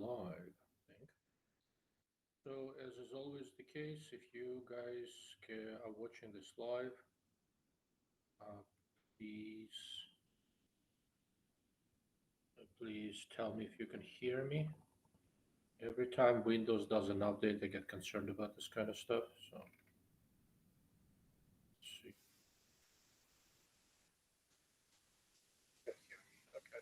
live, I think. So, as is always the case, if you guys are watching this live, uh, please, please tell me if you can hear me. Every time Windows does an update, I get concerned about this kind of stuff. So, let's see. Okay.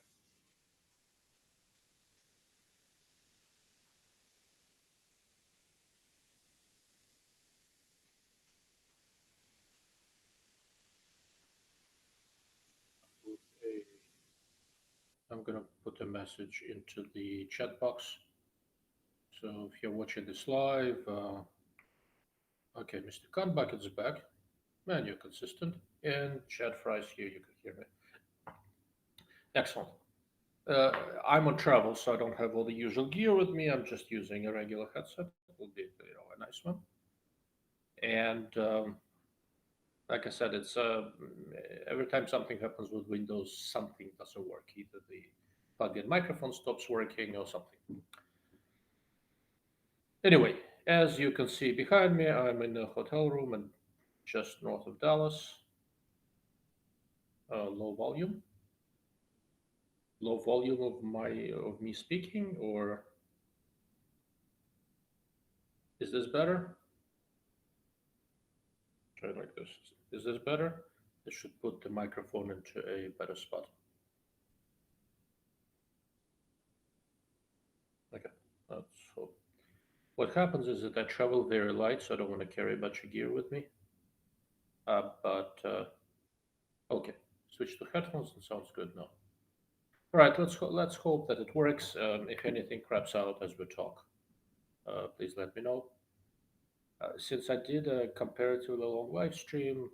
I'm gonna put a message into the chat box. So if you're watching this live, okay, Mr. Bucket is back. Man, you're consistent. And chat fries here, you can hear me. Excellent. Uh, I'm on travel, so I don't have all the usual gear with me. I'm just using a regular headset. It will be, a nice one. And like I said, it's every time something happens with Windows, something doesn't work. Either the plug-in microphone stops working or something. Anyway, as you can see behind me, I'm in a hotel room and just north of Dallas. Low volume. Low volume of me speaking, or is this better? Try it like this. Is this better? I should put the microphone into a better spot. Okay, let's hope. What happens is that I travel very light, so I don't want to carry a bunch of gear with me. But okay, switch to headphones and sounds good now. All right, let's hope that it works. If anything craps out as we talk, please let me know. Since I did a comparatively long live stream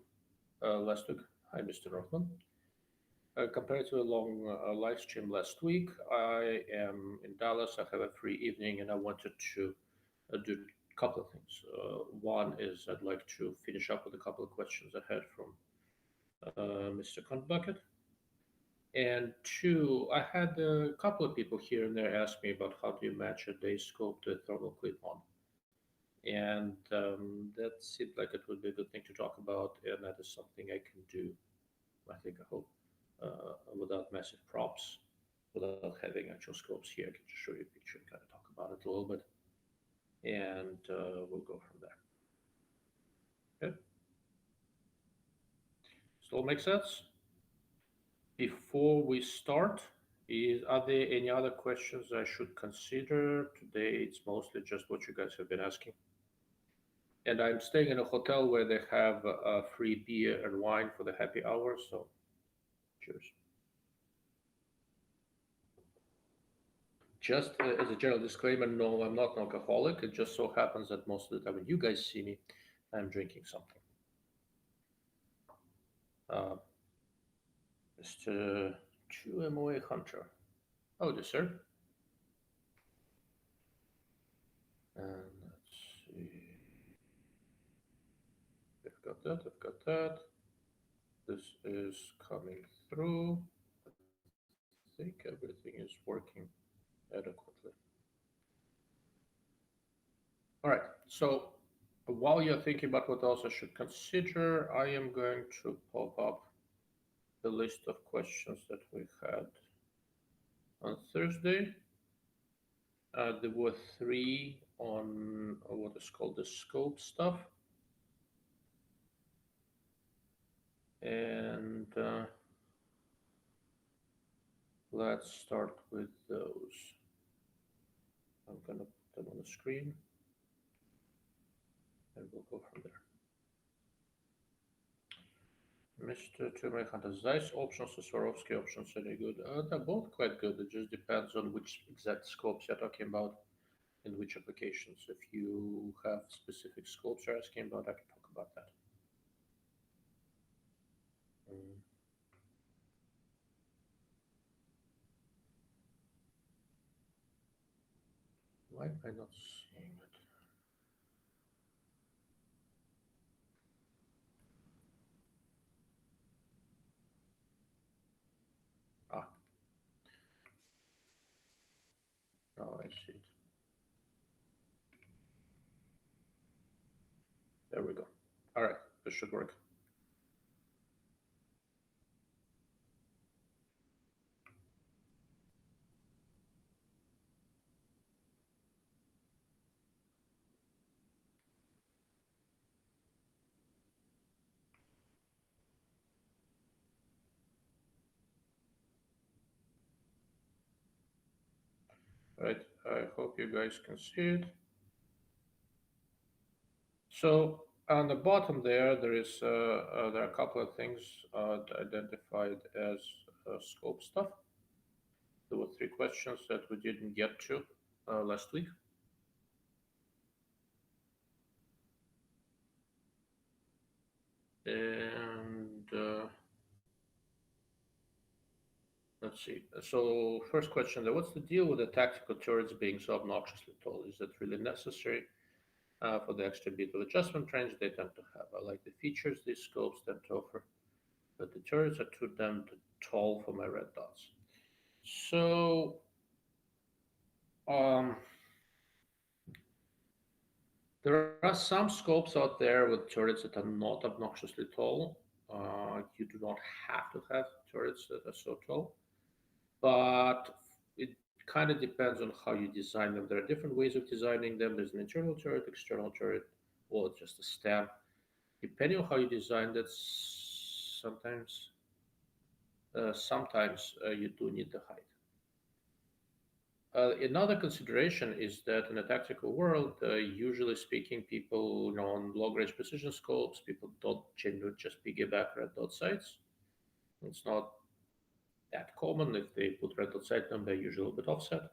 last week, hi Mr. Rothman. Compared to a long live stream last week, I am in Dallas. I have a free evening, and I wanted to do a couple of things. One is I'd like to finish up with a couple of questions I had from Mr. Bucket. And two, I had a couple of people here and there ask me about how do you match a day scope to a thermal clip-on. And that seemed like it would be a good thing to talk about, and that is something I can do, I think, I hope, without massive props, without having actual scopes here. I can just show you a picture and kind of talk about it a little bit, and we'll go from there. Okay? Still make sense? Before we start, are there any other questions I should consider? Today it's mostly just what you guys have been asking. And I'm staying in a hotel where they have free beer and wine for the happy hour, so cheers. Just as a general disclaimer, no, I'm not an alcoholic. It just so happens that most of the time when you guys see me, I'm drinking something. Mr. 2MOA Hunter. Oh, yes, sir. And let's see. I've got that, I've got that. This is coming through. I think everything is working adequately. All right, so while you're thinking about what else I should consider, I am going to pop up the list of questions that we had on Thursday. There were three on what is called the scope stuff. And let's start with those. I'm going to put them on the screen, and we'll go from there. Mr. Hunter, Zeiss options or Swarovski options are they good? They're both quite good. It just depends on which exact scopes you're talking about in which applications. If you have specific scopes you're asking about, I can talk about that. Why am I not seeing it? Oh, I see it. There we go. All right, this should work. All right, I hope you guys can see it. So on the bottom there is there are a couple of things identified as scope stuff. There were three questions that we didn't get to last week. And let's see. So first question there, what's the deal with the tactical turrets being so obnoxiously tall? Is that really necessary for the extra bit of adjustment range they tend to have? I like the features these scopes tend to offer, but the turrets are too damn tall for my red dots. So there are some scopes out there with turrets that are not obnoxiously tall. You do not have to have turrets that are so tall, but it kind of depends on how you design them. There are different ways of designing them. There's an internal turret, external turret, or just a stem. Depending on how you design that, sometimes you do need the height. Another consideration is that in a tactical world, usually speaking, people on long-range precision scopes, people don't generally just piggyback red dot sights. It's not that common. If they put red dot sight on, they're usually a bit offset.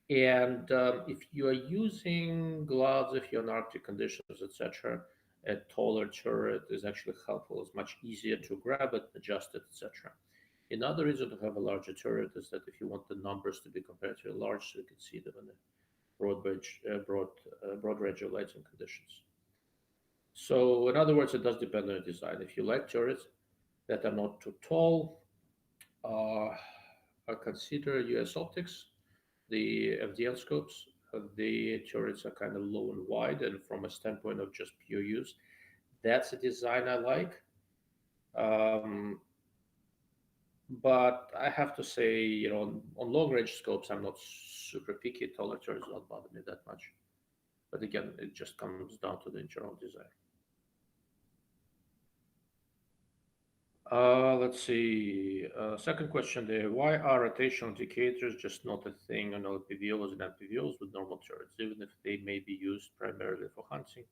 And if you are using gloves, if you're in Arctic conditions, etc., a taller turret is actually helpful. It's much easier to grab it, adjust it, etc. Another reason to have a larger turret is that if you want the numbers to be comparatively large, so you can see them in the broad range of lighting conditions. So, in other words, it does depend on the design. If you like turrets that are not too tall, consider US Optics, the FDL scopes. The turrets are kind of low and wide, and from a standpoint of just pure use, that's a design I like. Um, But I have to say, on long range scopes, I'm not super picky. Taller turrets don't bother me that much. But again, it just comes down to the internal design. Let's see. Second question there. Why are rotational indicators just not a thing on LPVOs and LPVOs with normal turrets, even if they may be used primarily for hunting?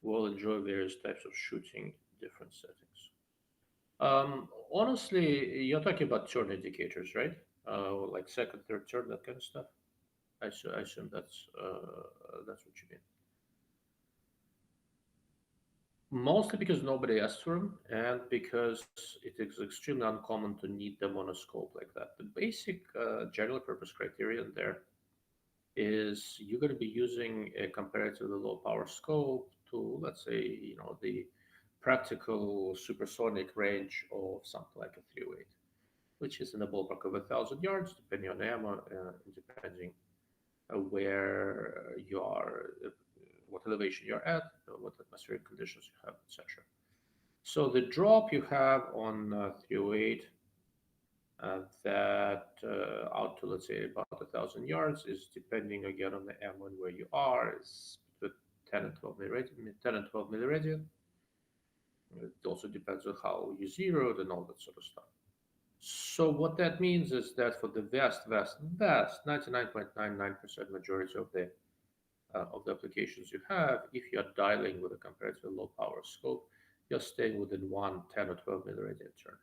We'll enjoy various types of shooting, different settings. Honestly, you're talking about turn indicators, right? Like second, third turn, that kind of stuff. I assume that's what you mean. Mostly because nobody asked for them, and because it is extremely uncommon to need them on a scope like that. The basic general purpose criterion there is you're going to be using a comparatively low power scope to, let's say, the practical supersonic range of something like a 308, which is in the ballpark of 1,000 yards, depending on the ammo, depending where you are, what elevation you're at, what atmospheric conditions you have, etc. So the drop you have on 308 that out to, let's say, about 1,000 yards is depending again on the ammo and where you are, is between 10 and 12 milliradian. 10 and 12 milliradian. It also depends on how you zeroed and all that sort of stuff. So what that means is that for the vast 99.99% majority of the applications you have, if you're dialing with a comparatively low power scope, you're staying within 1, 10, or 12 milliradian turn.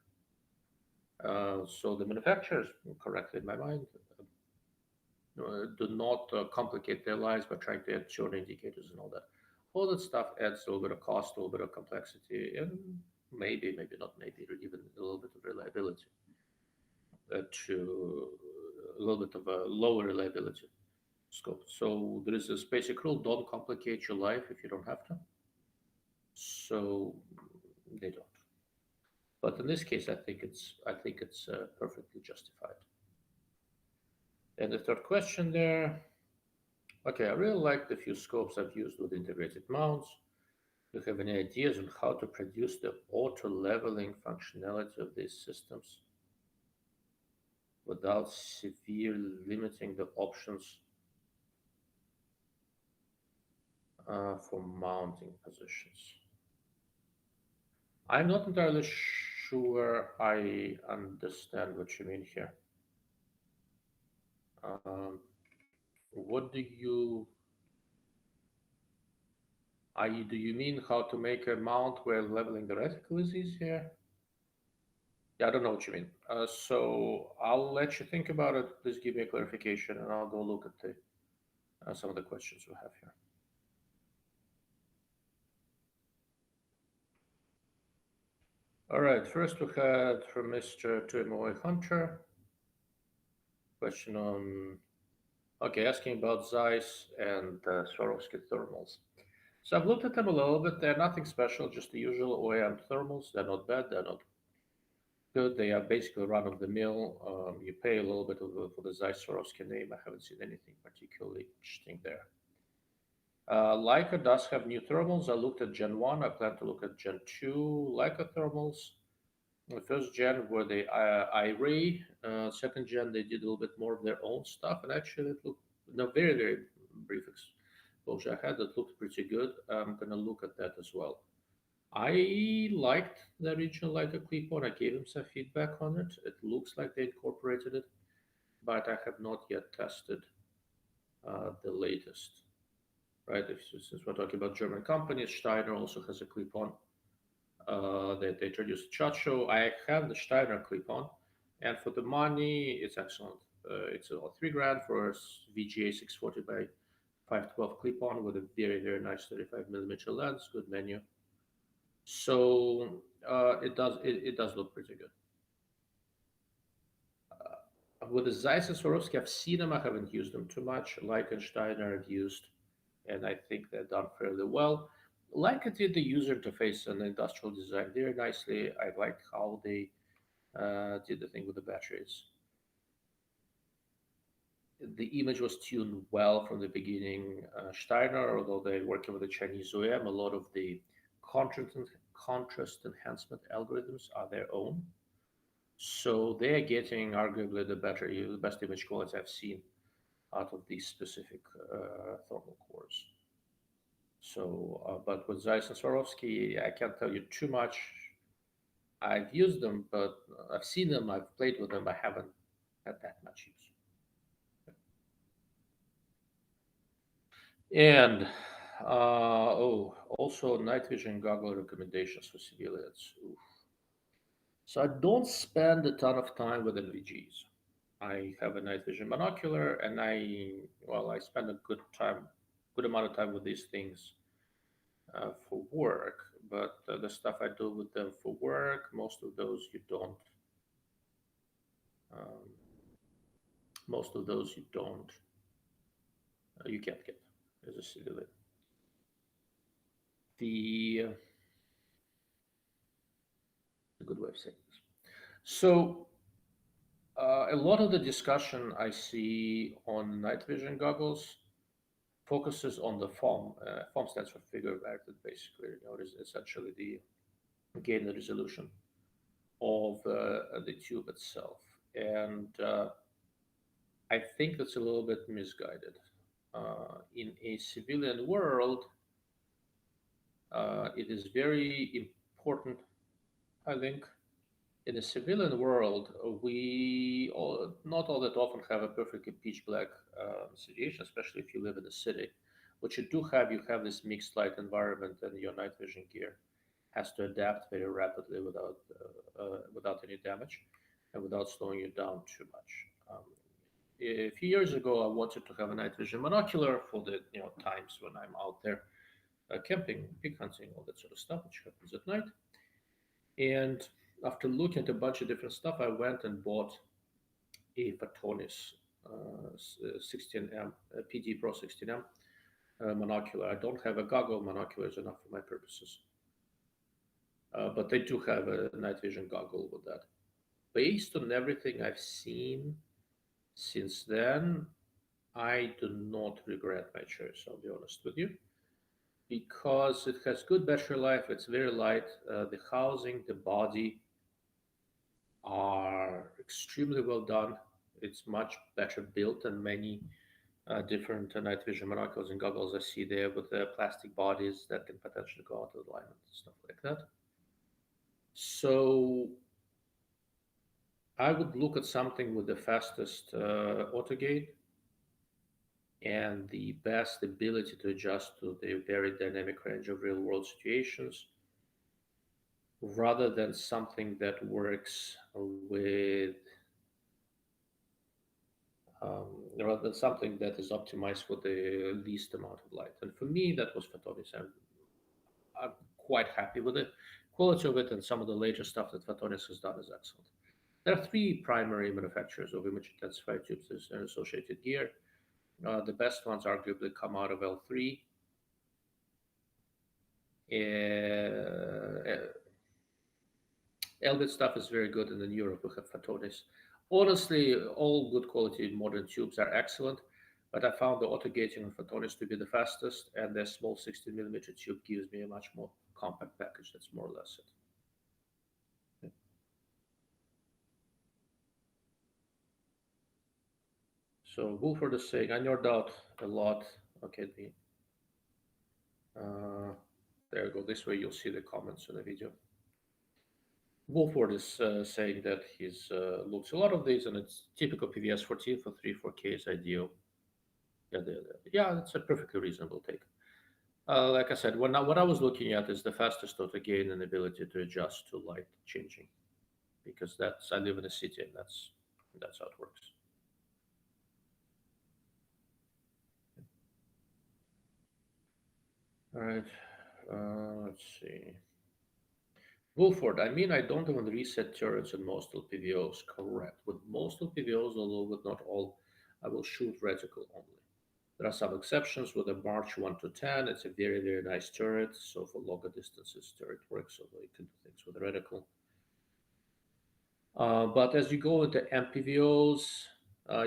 So the manufacturers, correctly in my mind, do not complicate their lives by trying to add turn indicators and all that. All that stuff adds a little bit of cost, a little bit of complexity, and maybe not maybe, even a little bit of reliability to a little bit of a lower reliability scope. So there is this basic rule: don't complicate your life if you don't have to. So they don't. But in this case, I think it's perfectly justified. And the third question there. Okay, I really like the few scopes I've used with integrated mounts. Do you have any ideas on how to produce the auto-leveling functionality of these systems without severely limiting the options for mounting positions? I'm not entirely sure I understand what you mean here. Um, what do you mean how to make a mount where leveling the reticle is easier? Yeah, I don't know what you mean. So I'll let you think about it. Please give me a clarification, and I'll go look at some of the questions we have here. All right. First, we had from Mr. Tomoe Hunter question on asking about Zeiss and Swarovski thermals. So I've looked at them a little bit. They're nothing special, just the usual OEM thermals. They're not bad. They're not good. They are basically run of the mill. You pay a little bit for the Zeiss Swarovski name. I haven't seen anything particularly interesting there. Leica does have new thermals. I looked at Gen 1. I plan to look at Gen 2 Leica thermals. The first gen were the iRay. Second gen, they did a little bit more of their own stuff. And actually, it looked, no, very, very brief exposure I had. That looked pretty good. I'm going to look at that as well. I liked the original Leica Clip-on. I gave him some feedback on it. It looks like they incorporated it, but I have not yet tested the latest. Right? Since we're talking about German companies, Steiner also has a Clip-on. They introduced Chacho. I have the Steiner Clip-on, and for the money, it's excellent. It's about $3,000 for a VGA 640 by 512 Clip-on with a very, very nice 35mm lens, good menu. So it does look pretty good. With the Zeiss and Swarovski, I've seen them. I haven't used them too much. Leica and Steiner I've used, and I think they're done fairly well. Leica did the user interface and the industrial design very nicely. I liked how they did the thing with the batteries. The image was tuned well from the beginning. Steiner, although they're working with the Chinese OEM, a lot of the contrast enhancement algorithms are their own. So they're getting arguably the best image quality I've seen out of these specific thermal cores. So, but with Zeiss and Swarovski, I can't tell you too much. I've used them, but I've seen them, I've played with them, I haven't had that much use. And also night vision goggle recommendations for civilians. Oof. So I don't spend a ton of time with NVGs. I have a night vision monocular, and I spend a good amount of time with these things for work. But the stuff I do with them for work, most of those you don't. Um, most of those you don't. You can't get as a civilian. A good way of saying this. So a lot of the discussion I see on night vision goggles focuses on the FOM. FOM stands for figure of acted, basically. It is essentially the gain the resolution of the tube itself. And I think that's a little bit misguided. In a civilian world, it is very important, I think. In a civilian world, not all that often have a perfectly pitch black situation, especially if you live in a city. What you do have, you have this mixed light environment, and your night vision gear has to adapt very rapidly without any damage and without slowing you down too much. A few years ago, I wanted to have a night vision monocular for the times when I'm out there camping, pig hunting, all that sort of stuff, which happens at night. And after looking at a bunch of different stuff, I went and bought a Photonis 16M, PD Pro 16M monocular. I don't have a goggle. Monocular is enough for my purposes. But they do have a night vision goggle with that. Based on everything I've seen, Since then, I do not regret my choice, I'll be honest with you, because it has good battery life, it's very light, the housing, the body are extremely well done. It's much better built than many different night vision monoculars and goggles I see there with the plastic bodies that can potentially go out of alignment and stuff like that. So I would look at something with the fastest auto gate and the best ability to adjust to the very dynamic range of real world situations rather than something that works with rather than something that is optimized for the least amount of light. And for me, that was Photonis. I'm quite happy with it. Quality of it and some of the later stuff that Photonis has done is excellent. There are three primary manufacturers of image intensifier tubes and associated gear. The best ones arguably come out of L3. Elbit stuff is very good, and in Europe we have Photonis. Honestly, all good quality modern tubes are excellent, but I found the auto gating on Photonis to be the fastest, and the small 16mm tube gives me a much more compact package. That's more or less it. So Wolford is saying, I nerd out a lot. Okay, there you go. This way you'll see the comments in the video. Wolford is saying that he's looks a lot of these, and it's typical PVS 14 for 3-4K is ideal. Yeah, it's a perfectly reasonable take. Like I said, what I was looking at is the fastest auto gain and ability to adjust to light changing, because that's I live in a city, and that's how it works. All right, let's see. Wolford, I mean, I don't even reset turrets in most LPVOs. Correct. With most LPVOs, although with not all, I will shoot reticle only. There are some exceptions with a March 1 to 10. It's a very, very nice turret. So for longer distances, turret works, although you can do things with a reticle. But as you go into MPVOs,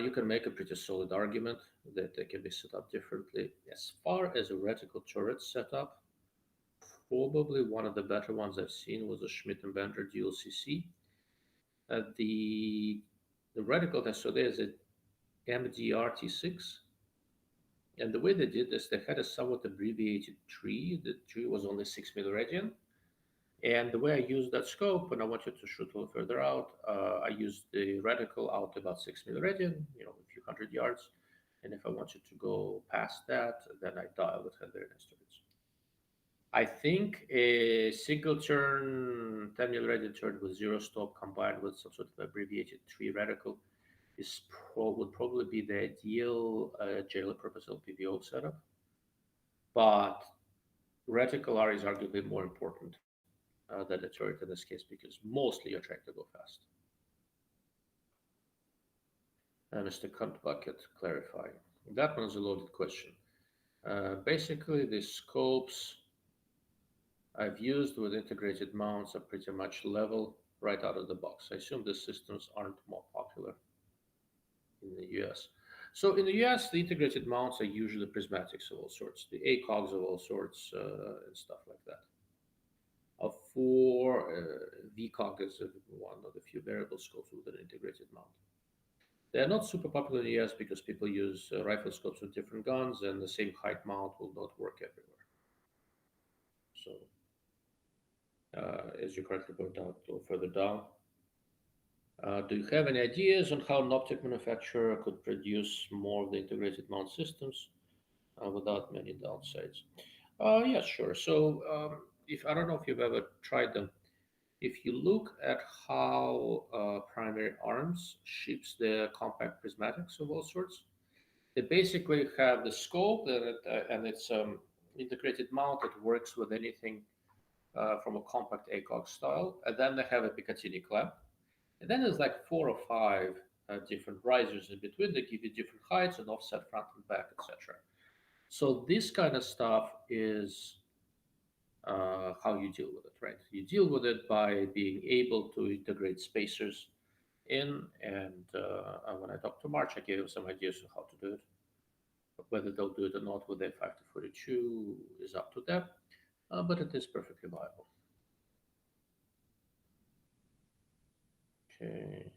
you can make a pretty solid argument that they can be set up differently. As far as a reticle turret setup, probably one of the better ones I've seen was a Schmidt and Bender DLCC. The reticle that so there's a MDRT6, and the way they did this, they had a somewhat abbreviated tree. The tree was only 6 milliradian. And the way I used that scope, when I wanted to shoot a little further out, I used the reticle out about 6 milliradian, a few hundred yards. And if I wanted to go past that, then I dialed it at very nice turrets. I think a single turn, 10 milliradian turn with zero stop combined with some sort of abbreviated tree reticle would probably be the ideal general purpose LPVO setup. But reticle R is arguably more important than the turret in this case, because mostly you're trying to go fast. Mr. Cunt Bucket clarifying. That one's a loaded question. Basically, the scopes I've used with integrated mounts are pretty much level right out of the box. I assume the systems aren't more popular in the US. So in the US, the integrated mounts are usually prismatics of all sorts, the ACOGs of all sorts, and stuff like that. For VCOG is one of the few variable scopes with an integrated mount. They're not super popular in the US because people use Riflescopes with different guns, and the same height mount will not work everywhere. So, as you correctly pointed out a little further down, do you have any ideas on how an optic manufacturer could produce more of the integrated mount systems without many downsides? Yeah, sure. So, if I don't know if you've ever tried them, if you look at how Primary Arms ships their compact prismatics of all sorts, they basically have the scope and it's integrated mount that works with anything from a compact ACOG style, and then they have a Picatinny clamp, and then there's like 4 or 5 different risers in between that give you different heights and offset front and back, etc. So this kind of stuff is how you deal with it, right? You deal with it by being able to integrate spacers in, and when I talked to March, I gave him some ideas on how to do it. But whether they'll do it or not with their 5 to 42 is up to them, but it is perfectly viable. Okay.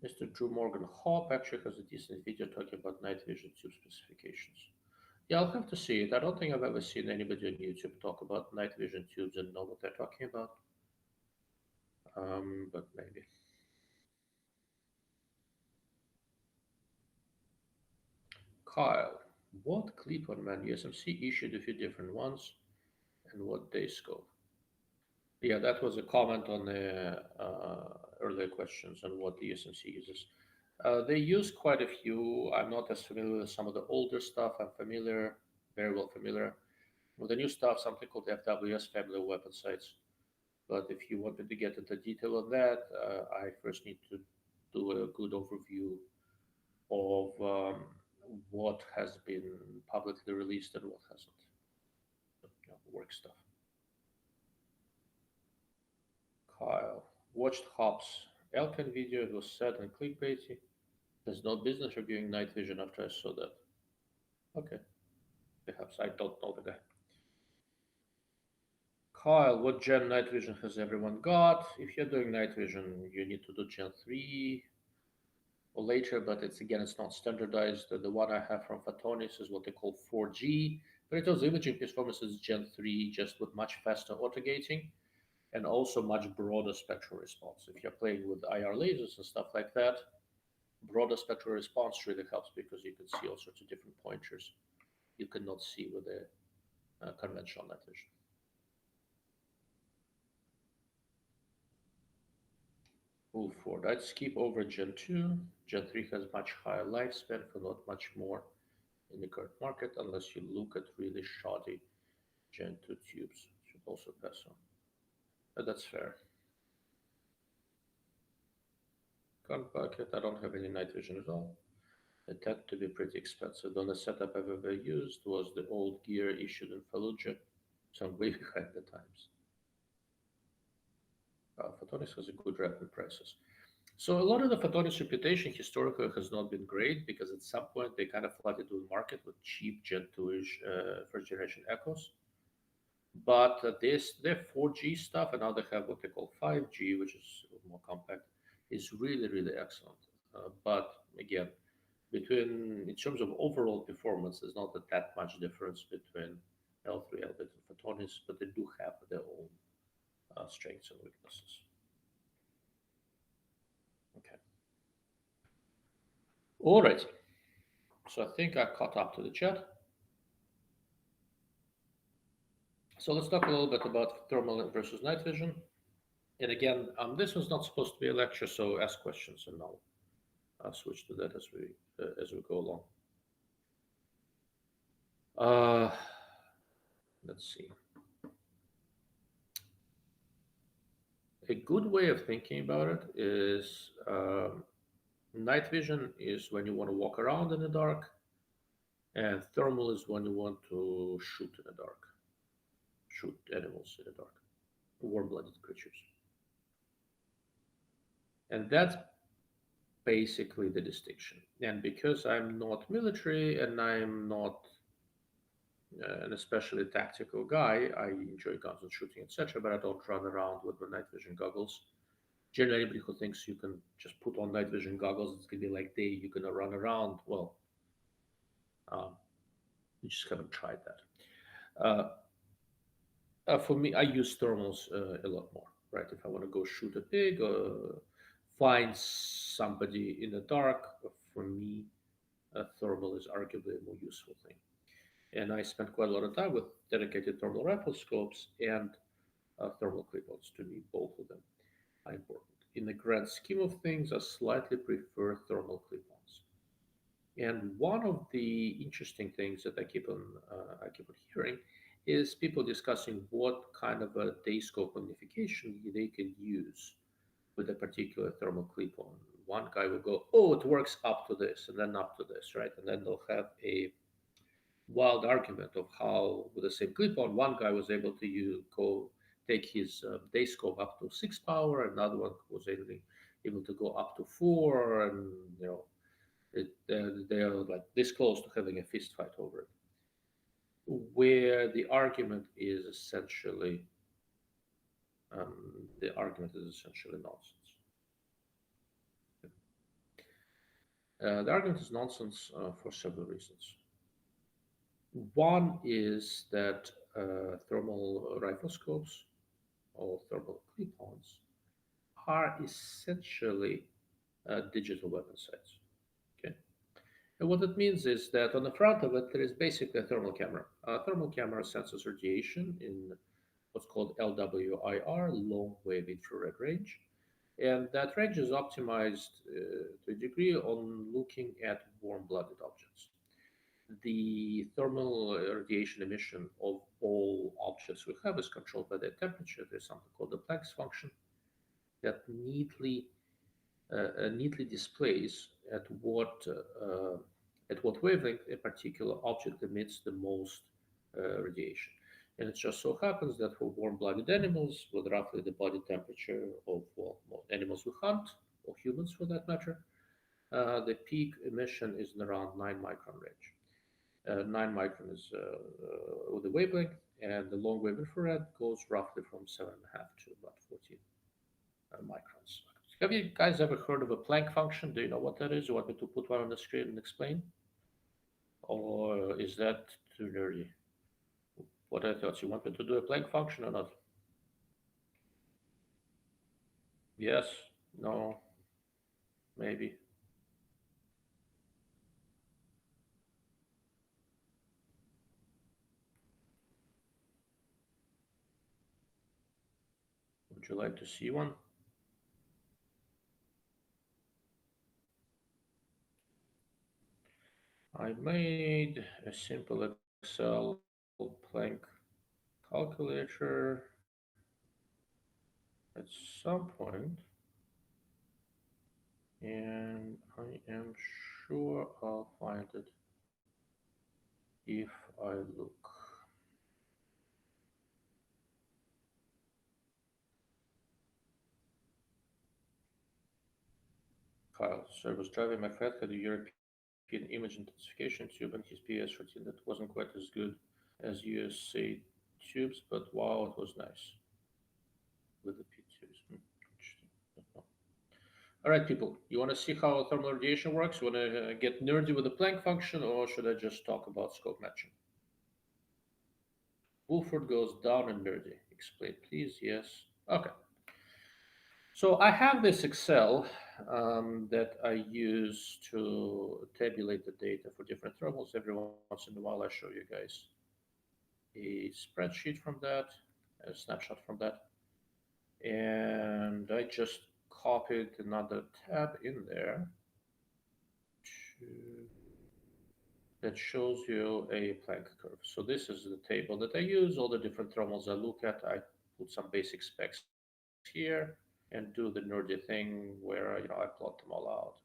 Mr. Drew Morgan Hop actually has a decent video talking about night vision tube specifications. Yeah, I'll have to see it. I don't think I've ever seen anybody on YouTube talk about night vision tubes and know what they're talking about. But maybe. Kyle, what Clip-on man USMC issued a few different ones and what day scope? Yeah, that was a comment on the earlier questions on what the USMC uses. They use quite a few. I'm not as familiar with some of the older stuff. I'm familiar, very well familiar with the new stuff, something called the FWS family of weapon sights. But if you wanted to get into detail on that, I first need to do a good overview of what has been publicly released and what hasn't. Work stuff. Kyle watched Hops Elkin video. It was sad and clickbaity. There's no business reviewing night vision after I saw that. Okay, perhaps I don't know the guy. Kyle, what gen night vision has everyone got? If you're doing night vision, you need to do Gen 3 or later, but it's not standardized. The one I have from Photonis is what they call 4G, but it has imaging performance is Gen 3, just with much faster auto gating and also much broader spectral response. If you're playing with IR lasers and stuff like that, broader spectral response really helps because you can see all sorts of different pointers you cannot see with a conventional night vision. Move forward. I'd skip over Gen 2. Gen 3 has much higher lifespan for not much more in the current market unless you look at really shoddy Gen 2 tubes. Should also pass on. But that's fair. Current bucket, I don't have any night vision at all. They tend to be pretty expensive. The only setup I've ever used was the old gear issued in Fallujah, so I'm way behind the times. Photonis has a good rep in prices. So a lot of the Photonis reputation historically has not been great because at some point they kind of flooded the market with cheap Gen 2-ish first generation echoes. But their 4G stuff, and now they have what they call 5G, which is more compact, is really, really excellent. But again, in terms of overall performance, there's not that much difference between L3, L-bit, and Photonis, but they do have their own strengths and weaknesses. Okay. All right. So I think I caught up to the chat. So let's talk a little bit about thermal versus night vision. And again, this was not supposed to be a lecture, so ask questions, and I'll switch to that as we go along. Let's see. A good way of thinking about it is night vision is when you want to walk around in the dark, and thermal is when you want to shoot in the dark, shoot animals in the dark, warm-blooded creatures. And that's basically the distinction. And because I'm not military and I'm not an especially tactical guy, I enjoy guns and shooting, etc., but I don't run around with the night vision goggles. Generally, anybody who thinks you can just put on night vision goggles, it's gonna be like you're gonna run around. Well, you just haven't tried that. For me, I use thermals a lot more, right? If I want to go shoot a pig or find somebody in the dark, for me, a thermal is arguably a more useful thing. And I spent quite a lot of time with dedicated thermal riflescopes and thermal clip-ons. To me, both of them are important. In the grand scheme of things, I slightly prefer thermal clip-ons. And one of the interesting things that I keep on hearing is people discussing what kind of a day scope magnification they can use with a particular thermal clip-on. One guy will go, "Oh, it works up to this, and then up to this," right? And then they'll have a wild argument of how, with the same clip-on, one guy was able to take his day scope up to 6 power, another one was able to able to go up to 4, and they're like this close to having a fist fight over it, where the argument is essentially nonsense. The argument is nonsense for several reasons. One is that thermal riflescopes or thermal clip-ons are essentially digital weapon sights. Okay, and what it means is that on the front of it there is basically a thermal camera. A thermal camera senses radiation in what's called LWIR, long wave infrared range, and that range is optimized to a degree on looking at warm-blooded objects. The thermal radiation emission of all objects we have is controlled by their temperature. There's something called the Planck's function that neatly displays at what wavelength a particular object emits the most radiation. And it just so happens that for warm-blooded animals with roughly the body temperature of animals we hunt, or humans for that matter, the peak emission is in around 9 micron range. 9 micron is the wavelength, and the long wave infrared goes roughly from 7.5 to about 14 microns. Have you guys ever heard of a Planck function? Do you know what that is? You want me to put one on the screen and explain? Or is that too nerdy? What are your thoughts? You want me to do a Planck function or not? Yes? No? Maybe? Would you like to see one? I made a simple Excel Planck calculator at some point, and I am sure I'll find it if I look. Kyle, so I was driving my friend had a European image intensification tube, and his PS routine that wasn't quite as good as USA tubes, but wow, it was nice with the P tubes. Interesting. All right, people, you want to see how thermal radiation works? You want to get nerdy with the Planck function, or should I just talk about scope matching? Wolford goes down and nerdy. Explain, please. Yes. Okay. So I have this Excel that I use to tabulate the data for different thermals. Every once in a while, I show you guys a spreadsheet from that, a snapshot from that. And I just copied another tab in there that shows you a Planck curve. So this is the table that I use, all the different thermals I look at. I put some basic specs here and do the nerdy thing where I plot them all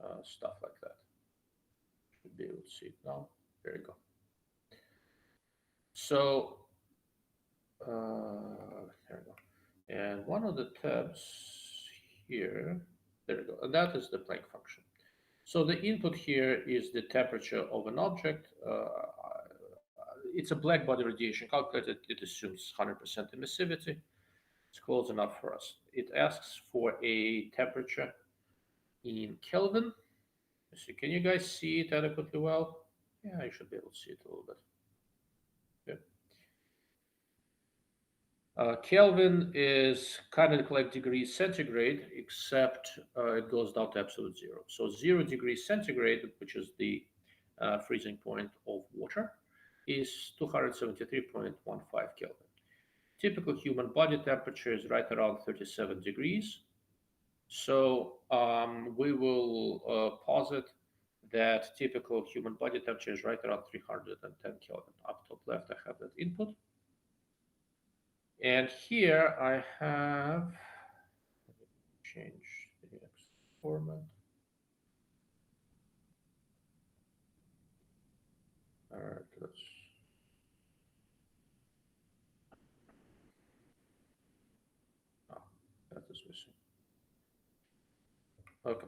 out, stuff like that. Should be able to see it now. There you go. So there we go. And one of the tabs here, there we go. And that is the Planck function. So the input here is the temperature of an object. It's a black body radiation calculated. It assumes 100% emissivity. It's close enough for us. It asks for a temperature in Kelvin. So can you guys see it adequately well? Yeah, you should be able to see it a little bit. Kelvin is kind of like degrees centigrade, except it goes down to absolute zero. So 0 degrees centigrade, which is the freezing point of water, is 273.15 Kelvin. Typical human body temperature is right around 37 degrees. So we will posit that typical human body temperature is right around 310 Kelvin. Up top left, I have that input. And here I have, let me change the format. All right, let's. Oh, that is missing. Okay.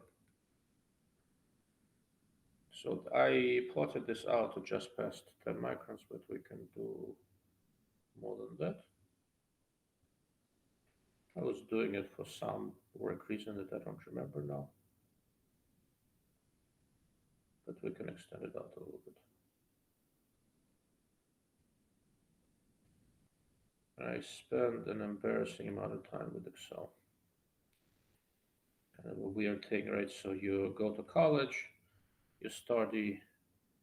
So I plotted this out to just past 10 microns, but we can do more than that. I was doing it for some work reason that I don't remember now, but we can extend it out a little bit. I spend an embarrassing amount of time with Excel. Kind of a weird thing, right? So you go to college, you study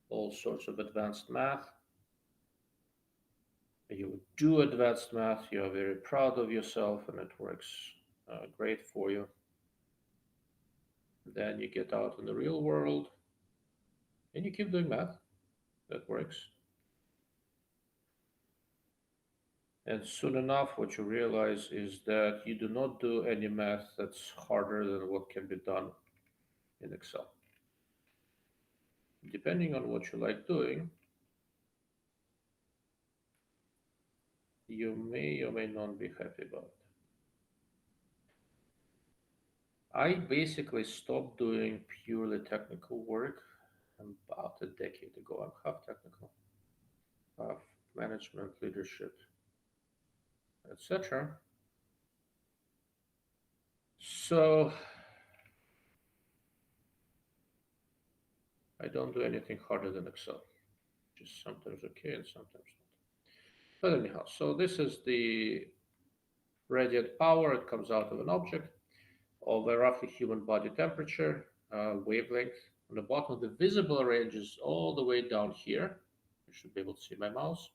all sorts of advanced math, you do advanced math, you are very proud of yourself, and it works great for you. Then you get out in the real world and you keep doing math. That works. And soon enough, what you realize is that you do not do any math that's harder than what can be done in Excel. Depending on what you like doing, you may or may not be happy about it. I basically stopped doing purely technical work about a decade ago. I'm half technical, half management, leadership, etc. So I don't do anything harder than Excel, which is sometimes okay and sometimes not. But anyhow, so this is the radiant power. It comes out of an object of a roughly human body temperature, wavelength. On the bottom, the visible range is all the way down here. You should be able to see my mouse.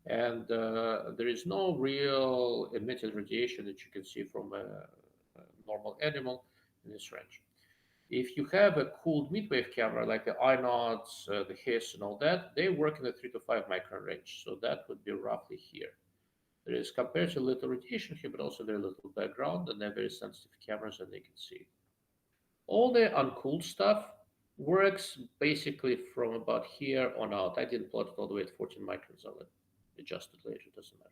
And there is no real emitted radiation that you can see from a normal animal in this range. If you have a cooled midwave camera like the iNods, the HISS, and all that, they work in the 3 to 5 micron range. So that would be roughly here. There is comparatively little radiation here, but also very little background, and they're very sensitive cameras, and they can see. All the uncooled stuff works basically from about here on out. I didn't plot it all the way at 14 microns. I'll adjust it later, it doesn't matter.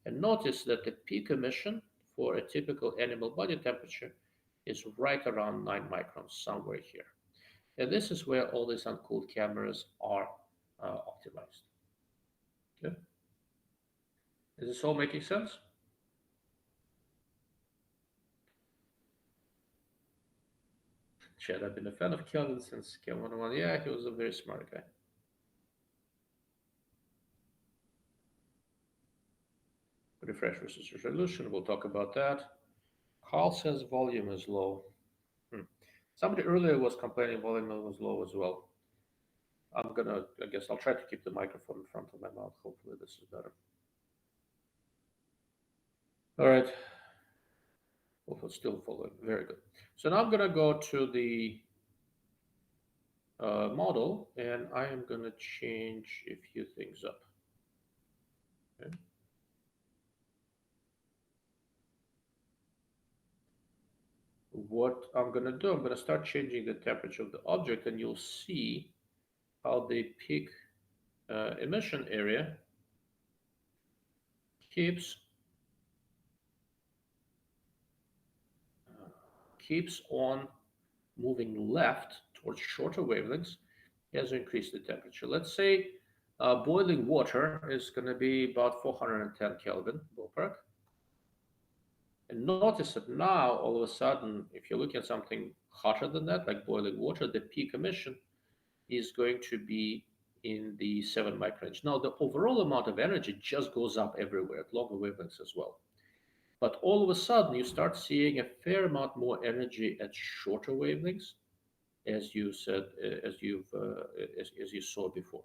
And notice that the peak emission for a typical animal body temperature is right around 9 microns, somewhere here. And this is where all these uncooled cameras are optimized. Okay. Is this all making sense? Chad, I've been a fan of Kelvin since Chem 101. Yeah, he was a very smart guy. Refresh versus resolution, we'll talk about that. Carl says volume is low. Somebody earlier was complaining volume was low as well. I guess I'll try to keep the microphone in front of my mouth. Hopefully this is better. All right. Well, it's still following. Very good. So now I'm going to go to the model, and I am going to change a few things up. Okay. What I'm going to do, I'm going to start changing the temperature of the object, and you'll see how the peak emission area keeps on moving left towards shorter wavelengths as you increase the temperature. Let's say boiling water is going to be about 410 Kelvin ballpark. And notice that now, all of a sudden, if you're looking at something hotter than that, like boiling water, the peak emission is going to be in the 7 micron range. Now, the overall amount of energy just goes up everywhere at longer wavelengths as well. But all of a sudden, you start seeing a fair amount more energy at shorter wavelengths, as you said, as you saw before,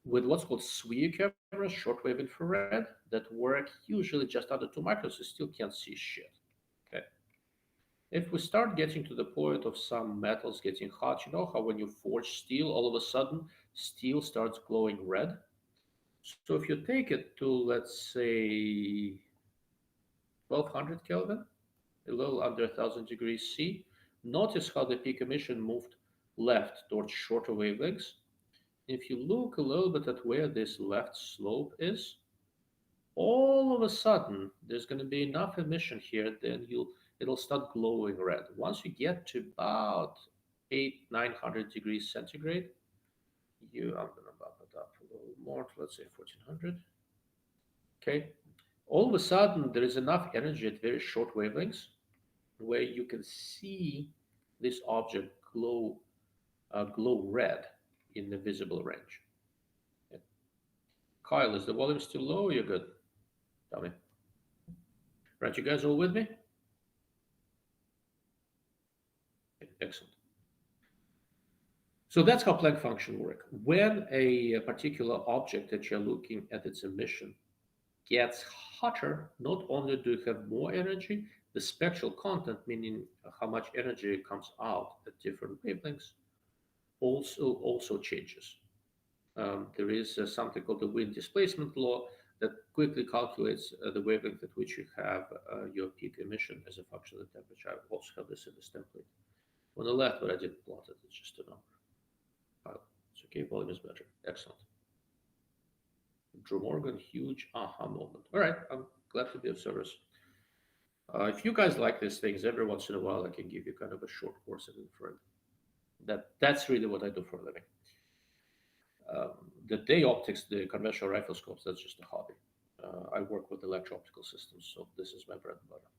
with what's called SWIR cameras, shortwave infrared, that work usually just under 2 microns. You still can't see shit. Okay. If we start getting to the point of some metals getting hot, you know how when you forge steel, all of a sudden steel starts glowing red. So if you take it to, let's say, 1200 Kelvin, a little under 1000 degrees C, notice how the peak emission moved left towards shorter wavelengths. If you look a little bit at where this left slope is, all of a sudden there's going to be enough emission here, then you'll it'll start glowing red. Once you get to about 900 degrees centigrade, I'm going to bump it up a little more, let's say 1400. Okay. All of a sudden, there is enough energy at very short wavelengths where you can see this object glow red in the visible range. Yeah. Kyle, is the volume still low? You're good. Tell me. Right, you guys all with me? Okay, excellent. So that's how Planck function work. When a particular object that you're looking at its emission gets hotter, not only do you have more energy, the spectral content, meaning how much energy comes out at different wavelengths, also changes. There is something called the wind displacement law that quickly calculates the wavelength at which you have your peak emission as a function of the temperature. I also have this in this template. On the left, but I didn't plot it, it's just a number. It's okay, volume is better. Excellent. Drew Morgan, huge aha moment. All right, I'm glad to be of service. If you guys like these things, every once in a while I can give you kind of a short course in infrared. That's really what I do for a living. The day optics, the conventional riflescopes, that's just a hobby. I work with electro-optical systems, so this is my bread and butter.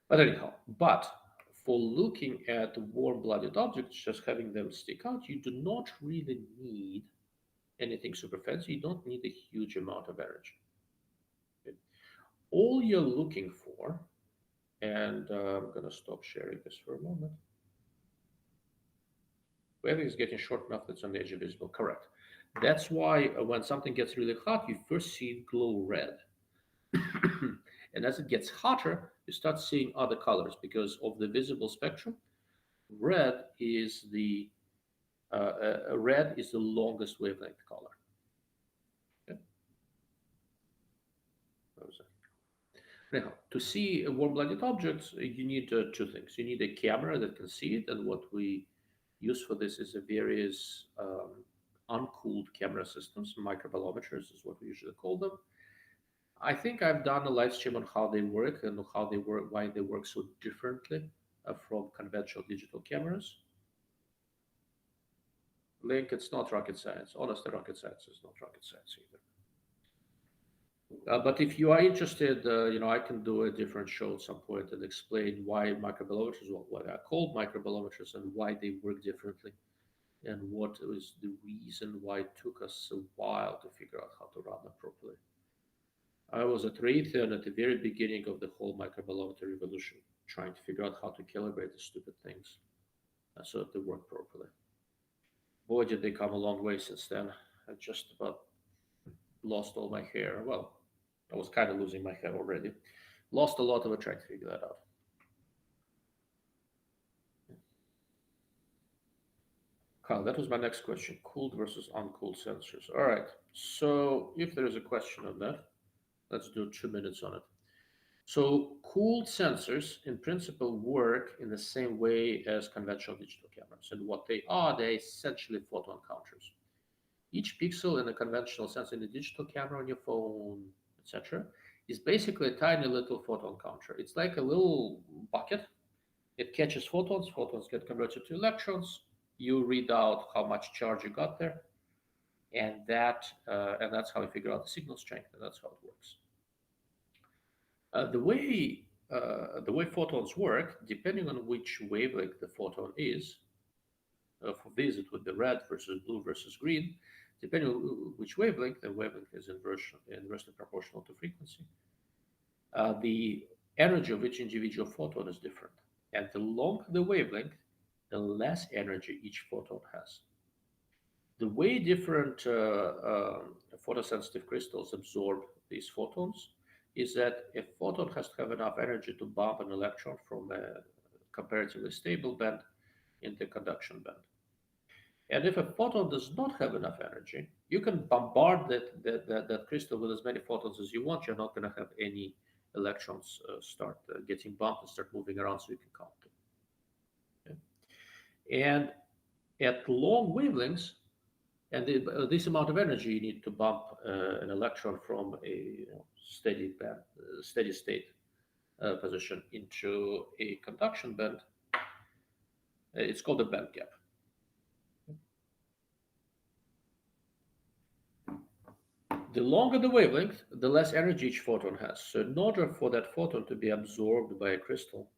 But anyhow, for looking at warm-blooded objects, just having them stick out, you do not really need anything super fancy. You don't need a huge amount of energy. Okay. All you're looking for, and I'm going to stop sharing this for a moment. Wavelength is getting short enough that's on the edge of visible. Correct. That's why when something gets really hot, you first see it glow red. And as it gets hotter, you start seeing other colors because of the visible spectrum. Red is the longest wavelength color. Okay. Anyhow, to see warm-blooded objects, you need two things. You need a camera that can see it, and what we use for this is a various uncooled camera systems. Microbolometers is what we usually call them. I think I've done a live stream on how they work and why they work so differently from conventional digital cameras. Link, it's not rocket science. Honestly, rocket science is not rocket science either. But if you are interested, I can do a different show at some point and explain why microbolometers, what are called microbolometers, and why they work differently, and what was the reason why it took us a while to figure out how to run them properly. I was at Raytheon at the very beginning of the whole microbolometer revolution, trying to figure out how to calibrate the stupid things so that they work properly. Boy, did they come a long way since then. I just about lost all my hair. Well, I was kind of losing my hair already. Lost a lot of it trying to figure that out. Kyle, that was my next question. Cooled versus uncooled sensors. All right. So if there is a question on that, let's do 2 minutes on it. So cooled sensors, in principle, work in the same way as conventional digital cameras. And what they are, they're essentially photon counters. Each pixel in a conventional sensor, in a digital camera on your phone, etc., is basically a tiny little photon counter. It's like a little bucket. It catches photons. Photons get converted to electrons. You read out how much charge you got there, and that's how you figure out the signal strength, and that's how it works. The way photons work, depending on which wavelength the photon is, for this it would be red versus blue versus green. Depending on which wavelength, the wavelength is inversely proportional to frequency. The energy of each individual photon is different, and the longer the wavelength, the less energy each photon has. The way different photosensitive crystals absorb these photons is that a photon has to have enough energy to bump an electron from a comparatively stable band into a conduction band. And if a photon does not have enough energy, you can bombard that crystal with as many photons as you want. You're not going to have any electrons start getting bumped and start moving around, so you can count them. Okay? And at long wavelengths, And this amount of energy you need to bump an electron from a steady state position into a conduction band. It's called a band gap. The longer the wavelength, the less energy each photon has. So in order for that photon to be absorbed by a crystal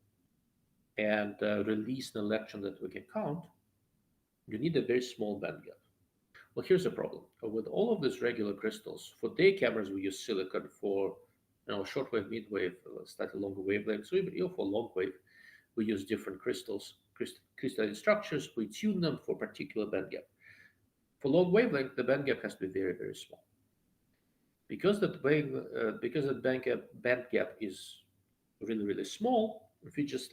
and release an electron that we can count, you need a very small band gap. Well, here's the problem. With all of these regular crystals, for day cameras, we use silicon. For shortwave, midwave, slightly longer wavelengths, so even for long wave, we use different crystalline structures. We tune them for particular band gap. For long wavelength, the band gap has to be very, very small. Because that band gap is really, really small, if you just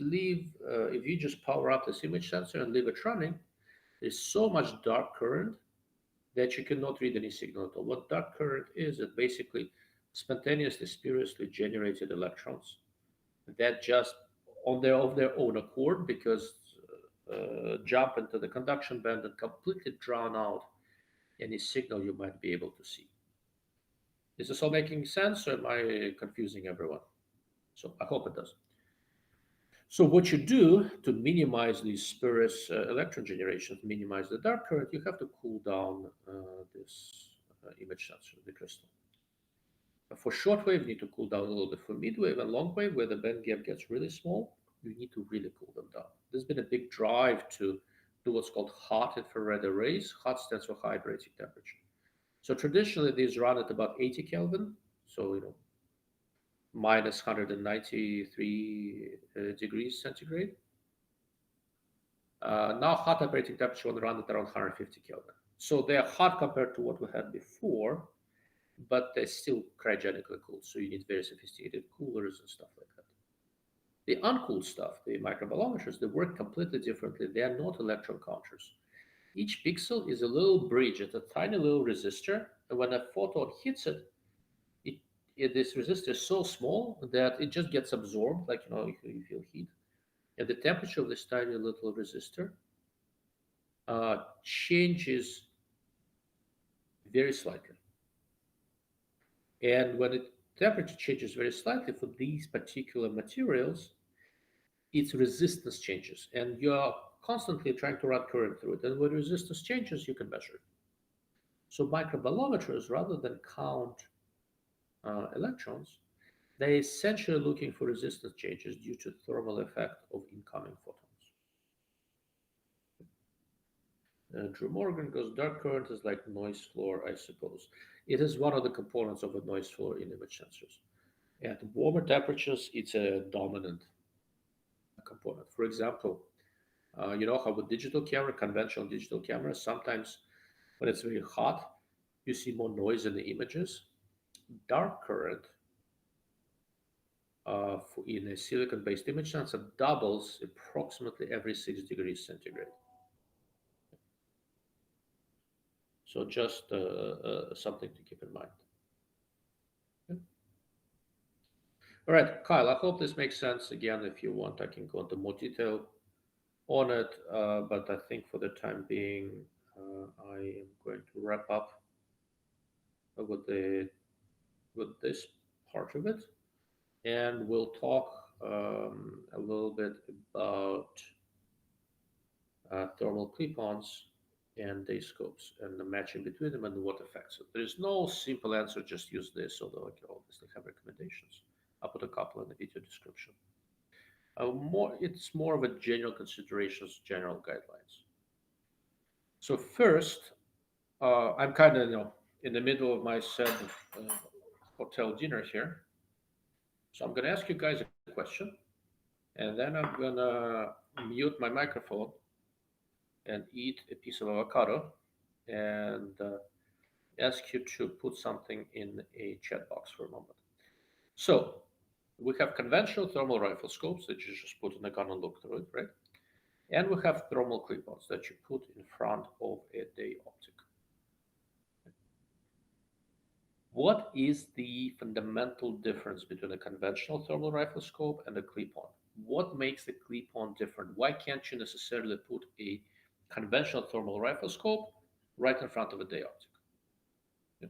power up this image sensor and leave it running, there's so much dark current that you cannot read any signal at all. What dark current is, it basically spontaneously, spuriously generated electrons that just of their own accord, because jump into the conduction band and completely drown out any signal you might be able to see. Is this all making sense, or am I confusing everyone? So I hope it does. So what you do to minimize these spurious electron generations, minimize the dark current, you have to cool down this image sensor, the crystal. For shortwave, you need to cool down a little bit. For midwave and long wave, where the band gap gets really small, you need to really cool them down. There's been a big drive to do what's called hot infrared arrays. Hot stands for high operating temperature. So traditionally, these run at about 80 Kelvin. So, minus 193 degrees centigrade. Now hot operating temperature will run at around 150 Kelvin. So they're hot compared to what we had before, but they're still cryogenically cooled. So you need very sophisticated coolers and stuff like that. The uncooled stuff, the microbolometers, they work completely differently. They are not electron counters. Each pixel is a little bridge, it's a tiny little resistor, and when a photon hits it, this resistor is so small that it just gets absorbed, like you feel heat, and the temperature of this tiny little resistor changes very slightly. And when the temperature changes very slightly for these particular materials, its resistance changes, and you are constantly trying to run current through it. And when resistance changes, you can measure it. So microbolometers, rather than count electrons, they're essentially looking for resistance changes due to thermal effect of incoming photons. Drew Morgan goes, dark current is like noise floor, I suppose. It is one of the components of a noise floor in image sensors. At warmer temperatures, it's a dominant component. For example, you know how with digital camera, conventional digital cameras, sometimes when it's very hot, you see more noise in the images. Dark current in a silicon-based image sensor doubles approximately every 6 degrees centigrade. So just something to keep in mind. Okay. All right, Kyle, I hope this makes sense. Again, if you want, I can go into more detail on it, but I think for the time being, I am going to wrap up with this part of it, and we'll talk a little bit about thermal clip-ons and day scopes and the matching between them and what affects it. There is no simple answer, just use this, although I can obviously have recommendations. I'll put a couple in the video description. It's more of a general considerations, general guidelines. So first, I'm kind of in the middle of my said hotel dinner here. So I'm going to ask you guys a question, and then I'm going to mute my microphone and eat a piece of avocado and ask you to put something in a chat box for a moment. So we have conventional thermal rifle scopes that you just put in a gun and look through it, right? And we have thermal clip-ons that you put in front of a day optic. What is the fundamental difference between a conventional thermal rifle scope and a clip-on? What makes the clip-on different? Why can't you necessarily put a conventional thermal rifle scope right in front of a dioptic. Yeah.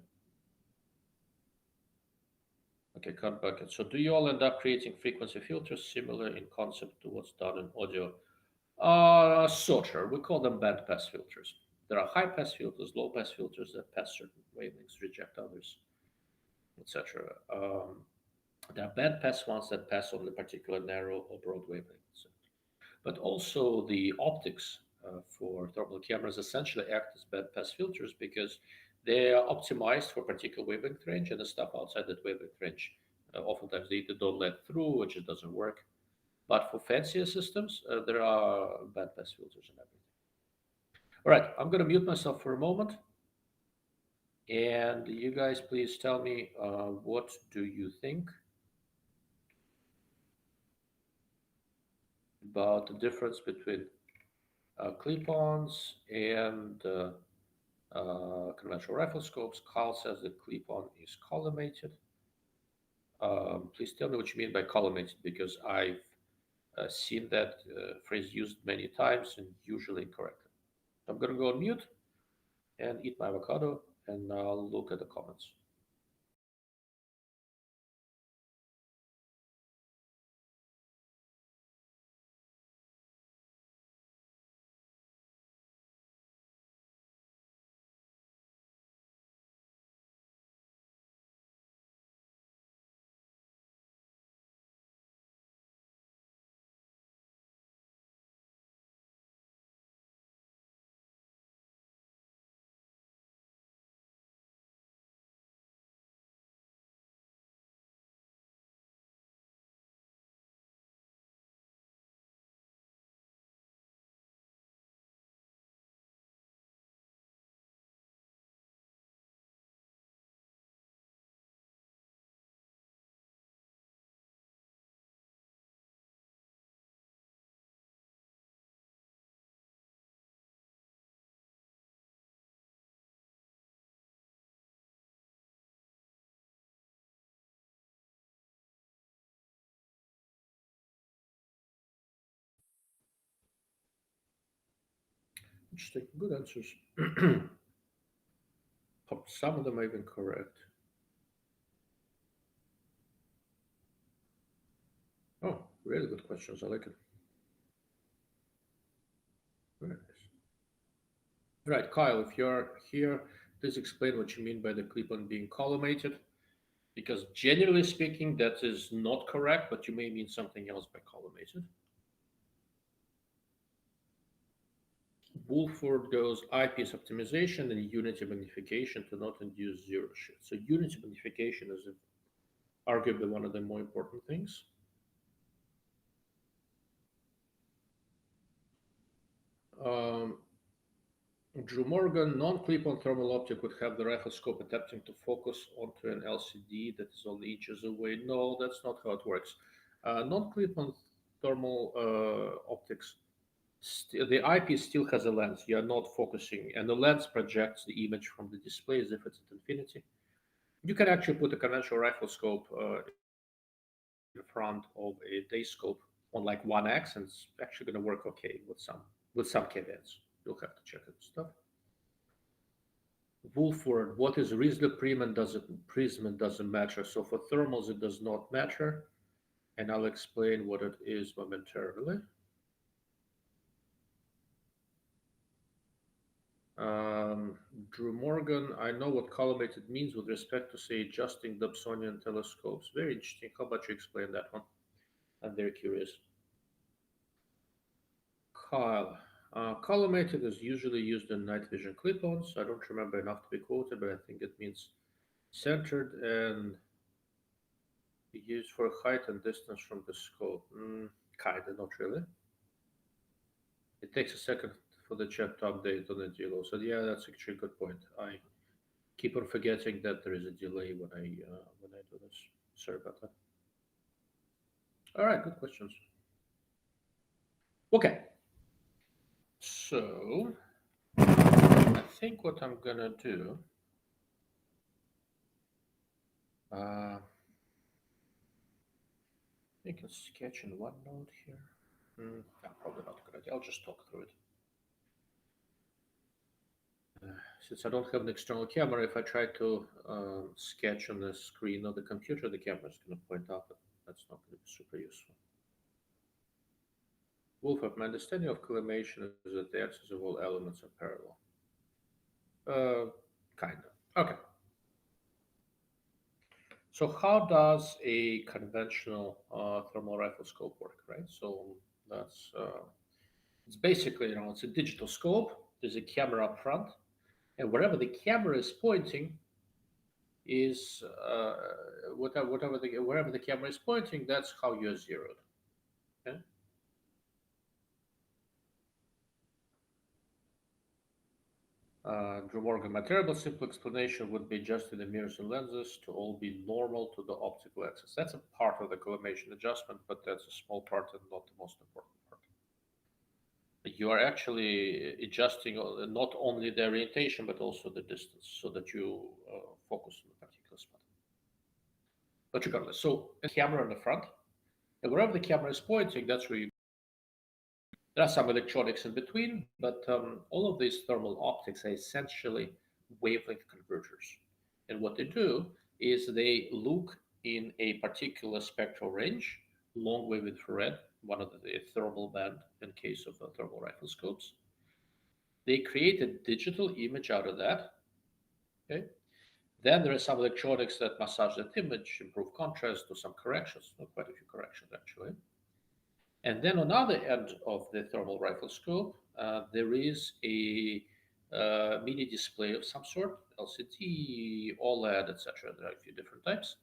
Okay, cut bucket. So do you all end up creating frequency filters similar in concept to what's done in audio? Sort of. We call them band pass filters. There are high pass filters, low pass filters that pass certain wavelengths, reject others, etc. There are band pass ones that pass only particular narrow or broad wavelengths. But also the optics for thermal cameras essentially act as band pass filters because they are optimized for particular wavelength range, and the stuff outside that wavelength range oftentimes they either don't let through or just doesn't work. But for fancier systems, there are band pass filters and everything. All right, I'm going to mute myself for a moment. And you guys, please tell me what do you think about the difference between clip-ons and conventional riflescopes. Carl says that clip-on is collimated. Please tell me what you mean by collimated, because I've seen that phrase used many times and usually incorrectly. I'm going to go on mute and eat my avocado, and I'll look at the comments. Interesting. Good answers. Some of them are even correct. Oh, really good questions. I like it. Very nice. Right, Kyle, if you're here, please explain what you mean by the clip-on being collimated, because generally speaking, that is not correct, but you may mean something else by collimated. Wolford goes eyepiece optimization and unity magnification to not induce zero shift. So unity magnification is arguably one of the more important things. Drew Morgan, non-clip-on thermal optic would have the riflescope attempting to focus onto an LCD that is only inches away. No, that's not how it works. Non-clip-on thermal optics, the eyepiece still has a lens. You are not focusing, and the lens projects the image from the display as if it's at infinity. You can actually put a conventional riflescope in front of a day scope on like 1x, and it's actually going to work okay with some caveats. You'll have to check it stuff. Wolford, what is Riesler prism and doesn't matter. So for thermals, it does not matter, and I'll explain what it is momentarily. Drew Morgan, I know what collimated means with respect to, say, adjusting Dobsonian telescopes. Very interesting. How about you explain that one? I'm very curious. Kyle, collimated is usually used in night vision clip-ons. I don't remember enough to be quoted, but I think it means centered and used for height and distance from the scope. Kinda, not really. It takes a second for the chat to update on the DLO. So yeah, that's actually a good point. I keep on forgetting that there is a delay when I do this. Sorry about that. All right, good questions. Okay, so I think what I'm gonna do. You can sketch in OneNote here. Probably not a good idea. I'll just talk through it. since I don't have an external camera, if I try to sketch on the screen of the computer, the camera is going to point out, but that's not going to be super useful. Wolfram, my understanding of collimation is that the axes of all elements are parallel. Kind of. Okay. So how does a conventional thermal riflescope work, right? So that's it's basically, it's a digital scope. There's a camera up front, and wherever the camera is pointing is wherever the camera is pointing, that's how you're zeroed. Okay. Drew Morgan, my terrible simple explanation would be adjusting the mirrors and lenses to all be normal to the optical axis. That's a part of the collimation adjustment, but that's a small part and not the most important part. You are actually adjusting not only the orientation, but also the distance so that you focus on a particular spot. But regardless, so a camera in the front, and wherever the camera is pointing, that's where you. There are some electronics in between, but all of these thermal optics are essentially wavelength converters. And what they do is they look in a particular spectral range, long wave infrared, one of the thermal band in case of thermal riflescopes. They create a digital image out of that. Okay. Then there are some electronics that massage that image, improve contrast, do some corrections, quite a few corrections actually. And then on the other end of the thermal riflescope, there is a mini display of some sort, LCD, OLED, etc. There are a few different types.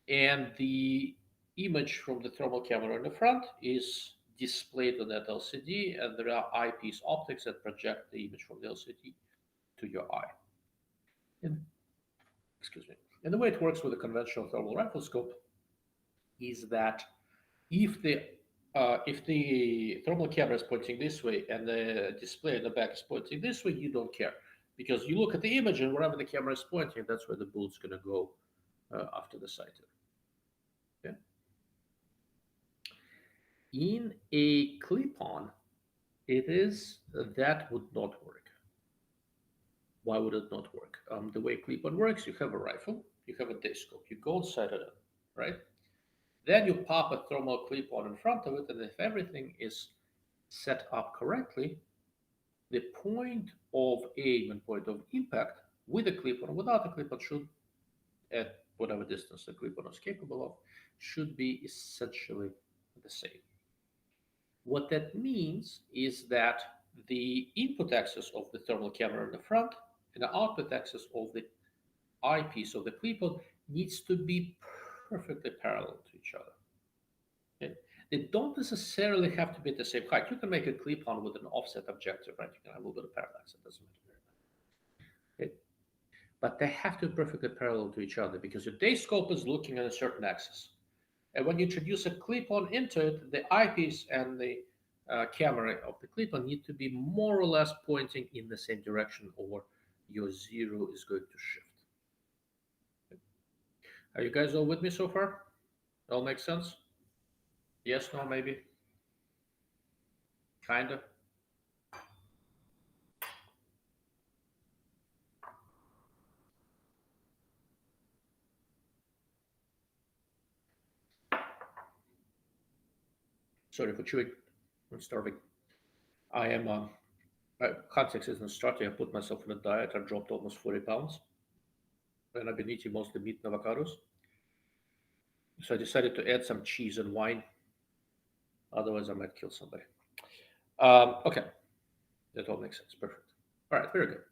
And the image from the thermal camera in the front is displayed on that LCD, and there are eyepiece optics that project the image from the LCD to your eye. And, excuse me. And the way it works with a conventional thermal riflescope is that if the thermal camera is pointing this way and the display in the back is pointing this way, you don't care, because you look at the image and wherever the camera is pointing, that's where the bullet's going to go after the sighting. Okay. In a clip-on, that would not work. Why would it not work? The way clip-on works, you have a rifle, you have a day scope, you go inside it, right? Then you pop a thermal clip-on in front of it, and if everything is set up correctly, the point of aim and point of impact with a clip-on, without a clip-on, should, at whatever distance the clip-on is capable of, should be essentially the same. What that means is that the input axis of the thermal camera in the front and the output axis of the eyepiece of the clip-on needs to be perfectly parallel to each other. Okay? They don't necessarily have to be at the same height. You can make a clip-on with an offset objective, right? You can have a little bit of parallax. It doesn't matter very much. Okay? But they have to be perfectly parallel to each other because your day scope is looking at a certain axis. And when you introduce a clip-on into it, the eyepiece and the camera of the clip-on need to be more or less pointing in the same direction, or your zero is going to shift. Okay. Are you guys all with me so far? All makes sense? Yes, no, maybe? Kind of? Sorry for chewing. I'm starving. I am, context isn't starting. I put myself on a diet. I dropped almost 40 pounds. And I've been eating mostly meat and avocados. So I decided to add some cheese and wine. Otherwise, I might kill somebody. Okay. That all makes sense. Perfect. All right. Very good.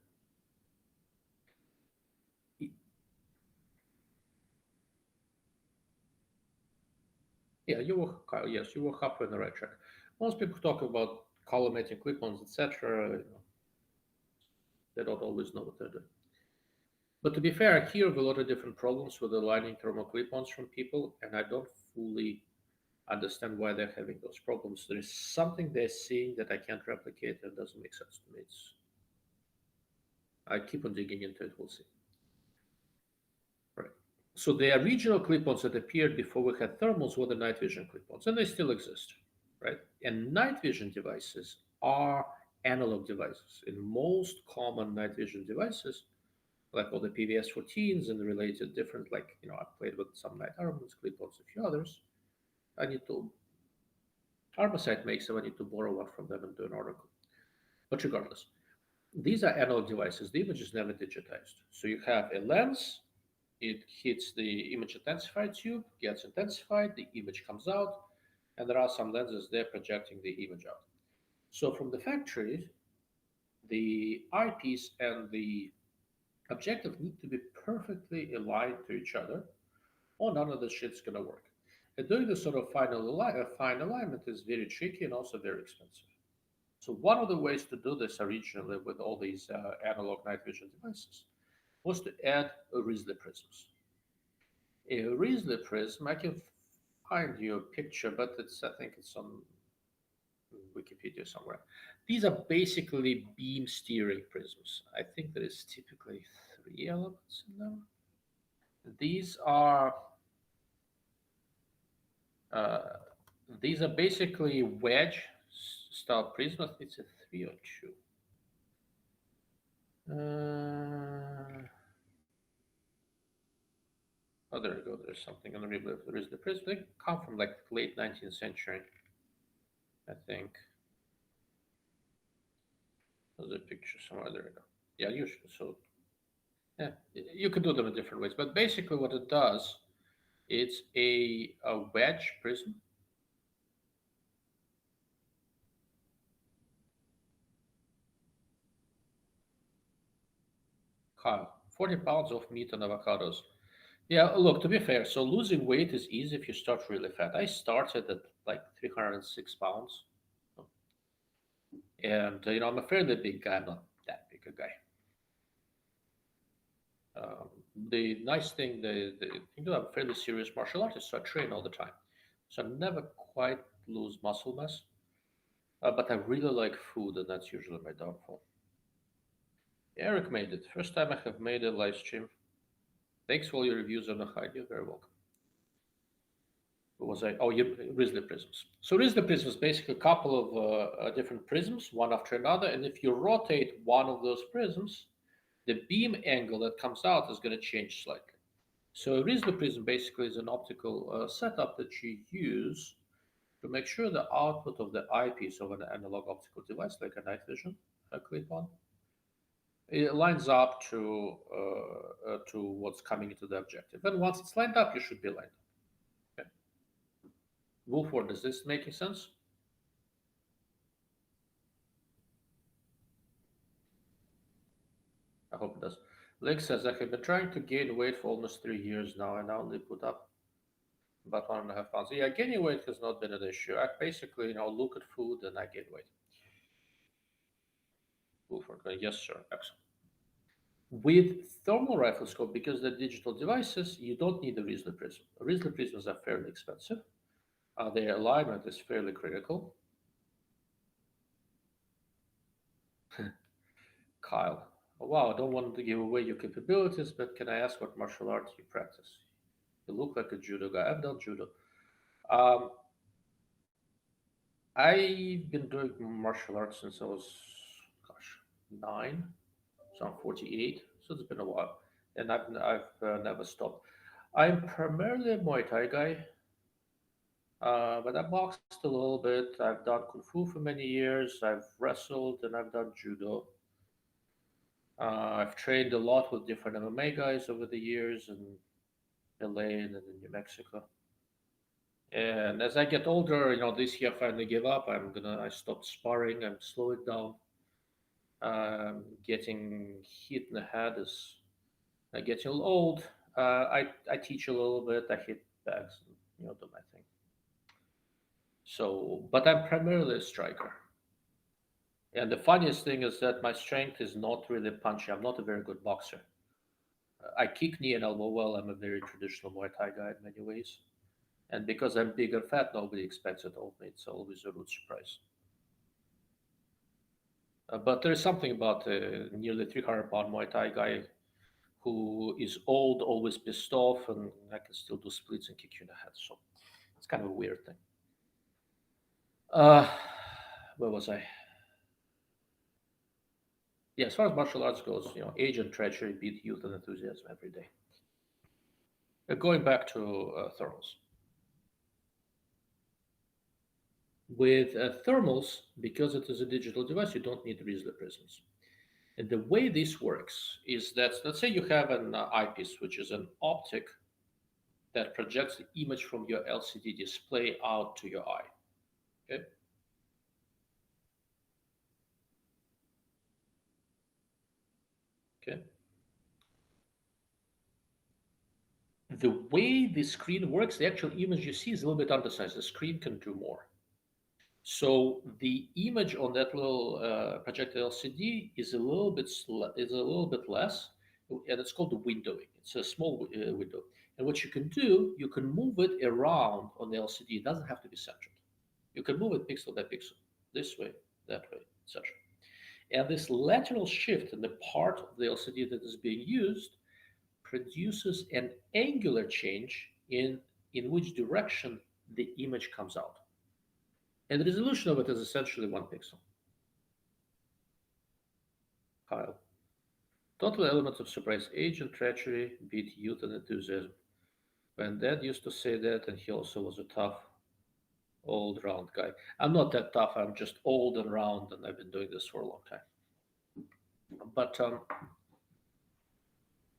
Yeah, you were, yes, you were halfway on the right track. Most people talk about collimating clip-ons, etc. They don't always know what they're doing. But to be fair, I hear of a lot of different problems with aligning thermal clip-ons from people, and I don't fully understand why they're having those problems. There is something they're seeing that I can't replicate, and doesn't make sense to me. I keep on digging into it. We'll see. Right. So the original clip-ons that appeared before we had thermals were the night vision clip-ons, and they still exist, right? And night vision devices are analog devices. In most common night vision devices, like all the PVS 14s and the related different, like, I've played with some night armaments, Clip-ons, a few others. I need to, Armacite makes them, I need to borrow one from them and do an article. But regardless, these are analog devices. The image is never digitized. So you have a lens, it hits the image intensifier tube, gets intensified, the image comes out, and there are some lenses there projecting the image out. So from the factory, the eyepiece and the objective need to be perfectly aligned to each other, or none of this shit's gonna work. And doing this sort of fine alignment is very tricky and also very expensive. So one of the ways to do this originally with all these analog night vision devices was to add Risley prisms. A Risley prism, I can find you a picture, but I think it's on Wikipedia somewhere. These are basically beam steering prisms. I think there is typically 3 elements in them. These are uh, these are basically wedge style prisms. It's a 3 or 2. Oh, there you go. There's something on the Risley. There is the prism. They come from like late 19th century, I think. There's a picture somewhere. There you go. Yeah, usually. So, yeah, you could do them in different ways. But basically, what it does, it's a wedge prism. Kyle, 40 pounds of meat and avocados. Yeah, look, to be fair, so losing weight is easy if you start really fat. I started at like 306 pounds. And, I'm a fairly big guy. I'm not that big a guy. The nice thing, I'm a fairly serious martial artist, so I train all the time. So I never quite lose muscle mass. But I really like food, and that's usually my downfall. Eric made it. First time I have made a live stream. Thanks for all your reviews on the hide. You're very welcome. What was I? Oh, Risley prisms. So Risley prisms basically a couple of different prisms, one after another, and if you rotate one of those prisms, the beam angle that comes out is going to change slightly. So a Risley prism basically is an optical setup that you use to make sure the output of the eyepiece of an analog optical device, like a night vision clip-on, it lines up to what's coming into the objective. And once it's lined up, you should be lined up. Okay. Wolford, is this making sense? I hope it does. Lake says, I have been trying to gain weight for almost 3 years now, and I only put up about 1.5 pounds. Yeah, gaining weight has not been an issue. I basically, look at food and I gain weight. Wolford, yes, sir. Excellent. With thermal riflescope, because they're digital devices, you don't need a Risley prism. Risley prisms are fairly expensive. Their alignment is fairly critical. Kyle, oh, wow, I don't want to give away your capabilities, but can I ask what martial arts you practice? You look like a judo guy. I've done judo. Um, I've been doing martial arts since I was, gosh, 9. So I'm 48. So it's been a while, and I've never stopped. I'm primarily a Muay Thai guy, but I boxed a little bit. I've done Kung Fu for many years. I've wrestled and I've done judo. I've trained a lot with different MMA guys over the years in LA and in New Mexico. And as I get older, this year I finally give up. I stopped sparring. I'm slowing down. Getting hit in the head is getting old. I teach a little bit. I hit bags and do my thing. So, but I'm primarily a striker. And the funniest thing is that my strength is not really punchy. I'm not a very good boxer. I kick knee and elbow well. I'm a very traditional Muay Thai guy in many ways. And because I'm big and fat, nobody expects it of me. It's always a rude surprise. But there's something about a nearly 300-pound Muay Thai guy who is old, always pissed off, and I can still do splits and kick you in the head. So it's kind of a weird thing. Uh, where was I? Yeah, as far as martial arts goes, age and treachery beat youth and enthusiasm every day. Going back to thermals. With thermals, because it is a digital device, you don't need Riesler prisms. And the way this works is that, let's say you have an eyepiece, which is an optic that projects the image from your LCD display out to your eye. Okay? Okay. The way the screen works, the actual image you see is a little bit undersized. The screen can do more. So the image on that little projected LCD is a little bit less, and it's called the windowing. It's a small window, and what you can do, you can move it around on the LCD. It doesn't have to be centered. You can move it pixel by pixel, this way, that way, etc. And this lateral shift in the part of the LCD that is being used produces an angular change in which direction the image comes out. And the resolution of it is essentially 1 pixel. Kyle. Total elements of surprise, age and treachery beat youth and enthusiasm. When Dad used to say that, and he also was a tough, old, round guy. I'm not that tough, I'm just old and round, and I've been doing this for a long time. But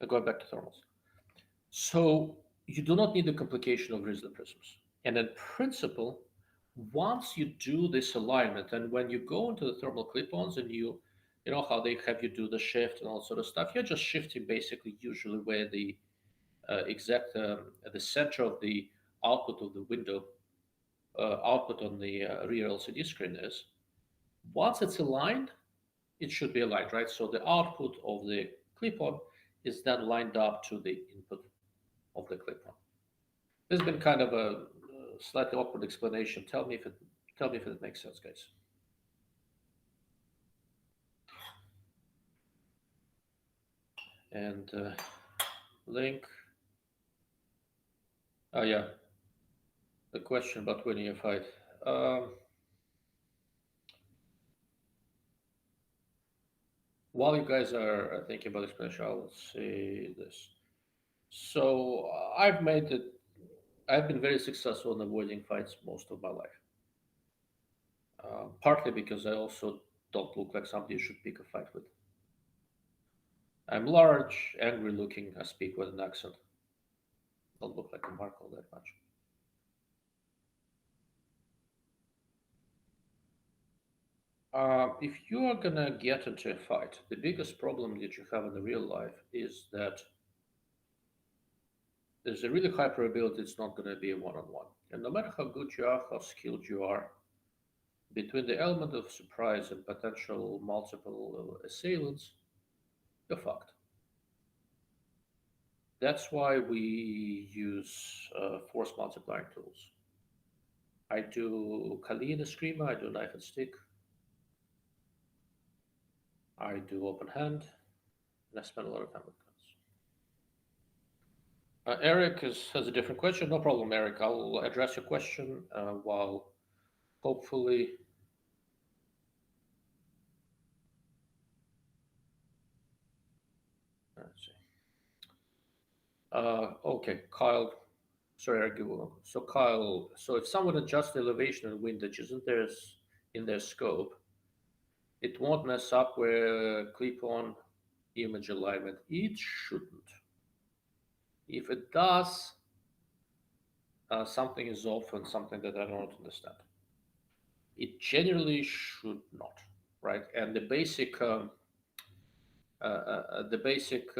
going back to thermals. So you do not need the complication of Riesler prisms. And in principle, once you do this alignment, and when you go into the thermal clip-ons and you know how they have you do the shift and all sort of stuff, you're just shifting basically usually where the exact at the center of the output of the window, output on the rear LCD screen is. Once it's aligned, it should be aligned, right? So the output of the clip-on is then lined up to the input of the clip-on. This has been kind of a slightly awkward explanation. Tell me if it makes sense, guys. And link. Oh yeah, the question about winning a fight. While you guys are thinking about explanation, I'll say this. So I've been very successful in avoiding fights most of my life. Partly because I also don't look like somebody you should pick a fight with. I'm large, angry looking, I speak with an accent. Don't look like a Markle that much. If you are gonna get into a fight, the biggest problem that you have in the real life is that there's a really high probability it's not gonna be a one-on-one. And no matter how good you are, how skilled you are, between the element of surprise and potential multiple assailants, you're fucked. That's why we use force multiplying tools. I do Kali and Eskrima, I do knife and stick, I do open hand, and I spend a lot of time with guns. Eric has a different question. No problem, Eric. I'll address your question while hopefully. Let's see. Okay, Kyle. Sorry, Eric. So Kyle, so if someone adjusts the elevation and windage isn't in their scope, it won't mess up where clip-on image alignment. It shouldn't. If it does, something is off and something that I don't understand. It generally should not, right? And the basic the basic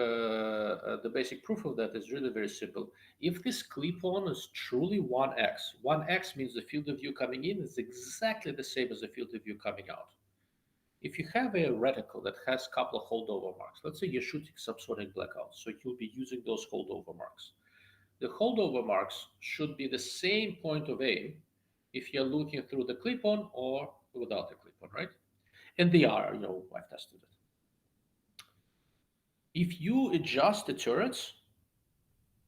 proof of that is really very simple. If this clip-on is truly 1x, 1x means the field of view coming in is exactly the same as the field of view coming out. If you have a reticle that has a couple of holdover marks, let's say you're shooting subsonic blackouts, so you'll be using those holdover marks. The holdover marks should be the same point of aim if you're looking through the clip-on or without the clip-on, right? And they are, I've tested it. If you adjust the turrets,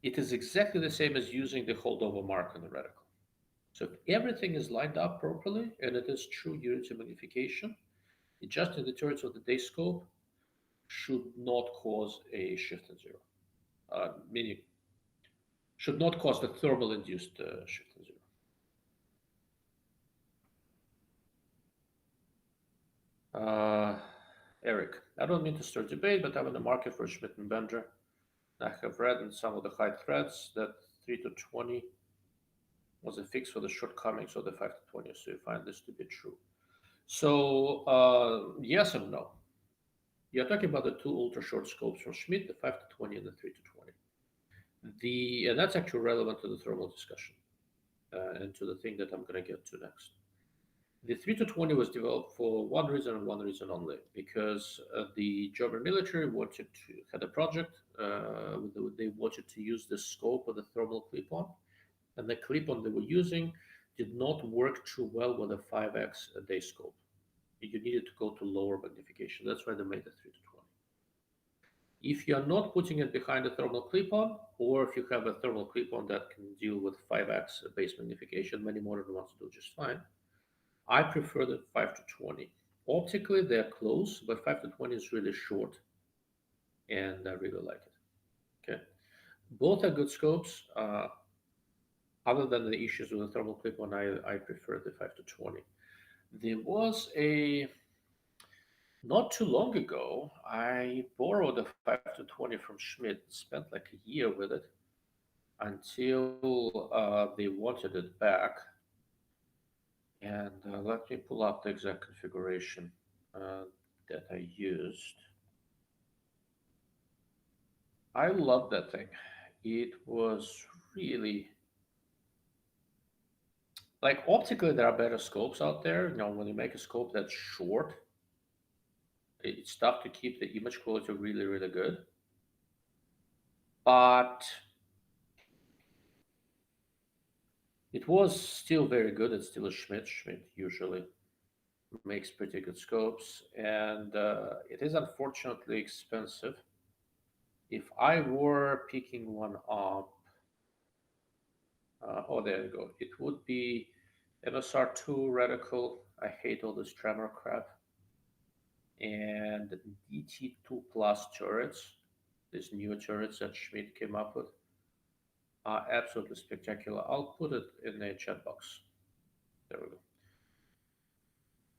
it is exactly the same as using the holdover mark on the reticle. So if everything is lined up properly, and it is true unity magnification, adjusting the turrets with the day scope should not cause a shift in zero, meaning should not cause the thermal induced shift in zero. Eric, I don't mean to start debate, but I'm in the market for Schmidt and Bender. I have read in some of the high threads that 3 to 20 was a fix for the shortcomings of the 5 to 20. So you find this to be true. So yes and no. You're talking about the two ultra short scopes from Schmidt, the 5 to 20 and the 3 to 20. And that's actually relevant to the thermal discussion and to the thing that I'm going to get to next. The 3 to 20 was developed for one reason and one reason only, because the German military had a project. They wanted to use the scope of the thermal clip-on, and the clip-on they were using did not work too well with a 5x a day scope. You needed to go to lower magnification. That's why they made the 3 to 20. If you're not putting it behind a thermal clip-on, or if you have a thermal clip-on that can deal with 5x base magnification, many modern ones do just fine. I prefer the 5 to 20. Optically, they're close, but 5 to 20 is really short, and I really like it. Okay, both are good scopes. Other than the issues with the thermal clip-on, I prefer the 5 to 20. There was not too long ago, I borrowed a 5 to 20 from Schmidt, spent like a year with it until they wanted it back. And let me pull up the exact configuration that I used. I love that thing. It was really like optically, there are better scopes out there. You know, when you make a scope that's short, it's tough to keep the image quality really, really good. But it was still very good. It's still a Schmidt. Schmidt usually makes pretty good scopes, and it is unfortunately expensive. If I were picking one up, oh, there you go. It would be MSR2 reticle. I hate all this tremor crap. And DT2 plus turrets, these new turrets that Schmidt came up with, are absolutely spectacular. I'll put it in the chat box. There we go.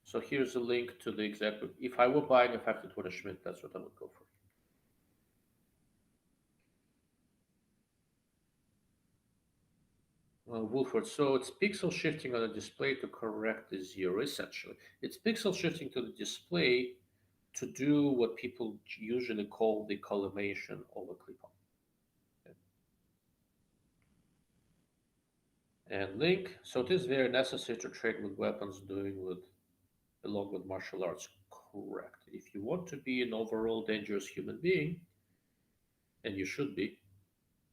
So here's a link to the exact. If I were buying a 5 to 20 Schmidt, that's what I would go for. Wolford, so it's pixel shifting on the display to correct the zero, essentially. It's pixel shifting to the display to do what people usually call the collimation of a clip-on. Okay. And link, so it is very necessary to train with weapons along with martial arts, correct. If you want to be an overall dangerous human being, and you should be,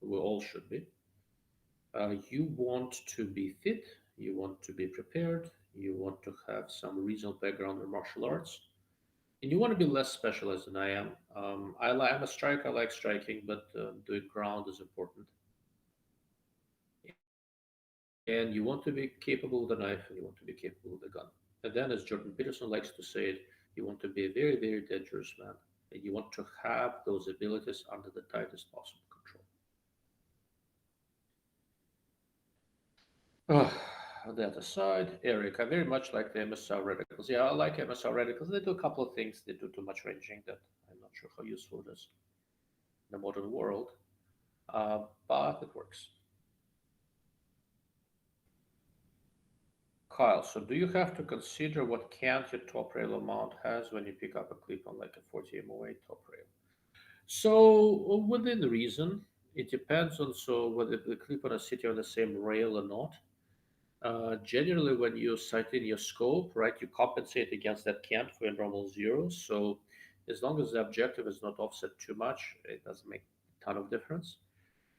we all should be, you want to be fit, you want to be prepared, you want to have some reasonable background in martial arts, and you want to be less specialized than I am. I'm a striker, I like striking, but doing ground is important. And you want to be capable with a knife, and you want to be capable with a gun. And then, as Jordan Peterson likes to say it, you want to be a very, very dangerous man. And you want to have those abilities under the tightest possible control. That aside, Eric, I very much like the MSR reticles. Yeah, I like MSR reticles. They do a couple of things. They do too much ranging that I'm not sure how useful it is in the modern world, but it works. Kyle, so do you have to consider what cant your top rail mount has when you pick up a clip on like a 40 MOA top rail? So within reason, it depends on whether the clip on is sitting on the same rail or not. Generally, when you sight in your scope, right, you compensate against that cant for your normal zeros. So as long as the objective is not offset too much, it doesn't make a ton of difference.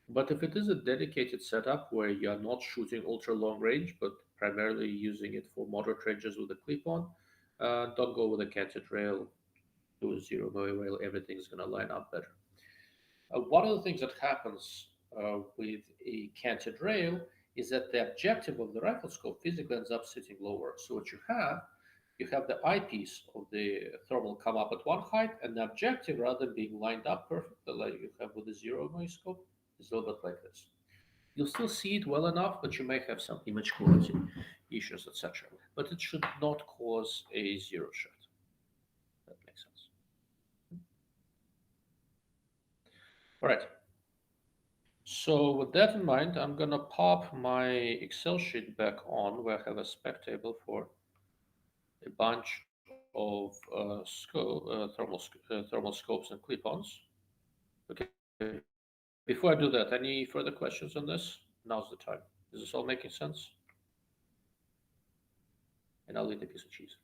But if it is a dedicated setup where you're not shooting ultra long range, but primarily using it for moderate ranges with a clip-on, don't go with a canted rail. Do a zero MOA rail. Everything's going to line up better. One of the things that happens with a canted rail is that the objective of the rifle scope physically ends up sitting lower. So what you have you have the eyepiece of the thermal come up at one height, and the objective, rather than being lined up perfectly like you have with the zero noise scope, is a little bit like this. You'll still see it well enough, but you may have some image quality issues, etc. But it should not cause a zero shot. That makes sense. All right. So with that in mind, I'm gonna pop my Excel sheet back on where I have a spec table for a bunch of thermal scopes and clip-ons. Okay. Before I do that, any further questions on this? Now's the time. Is this all making sense? And I'll eat a piece of cheese.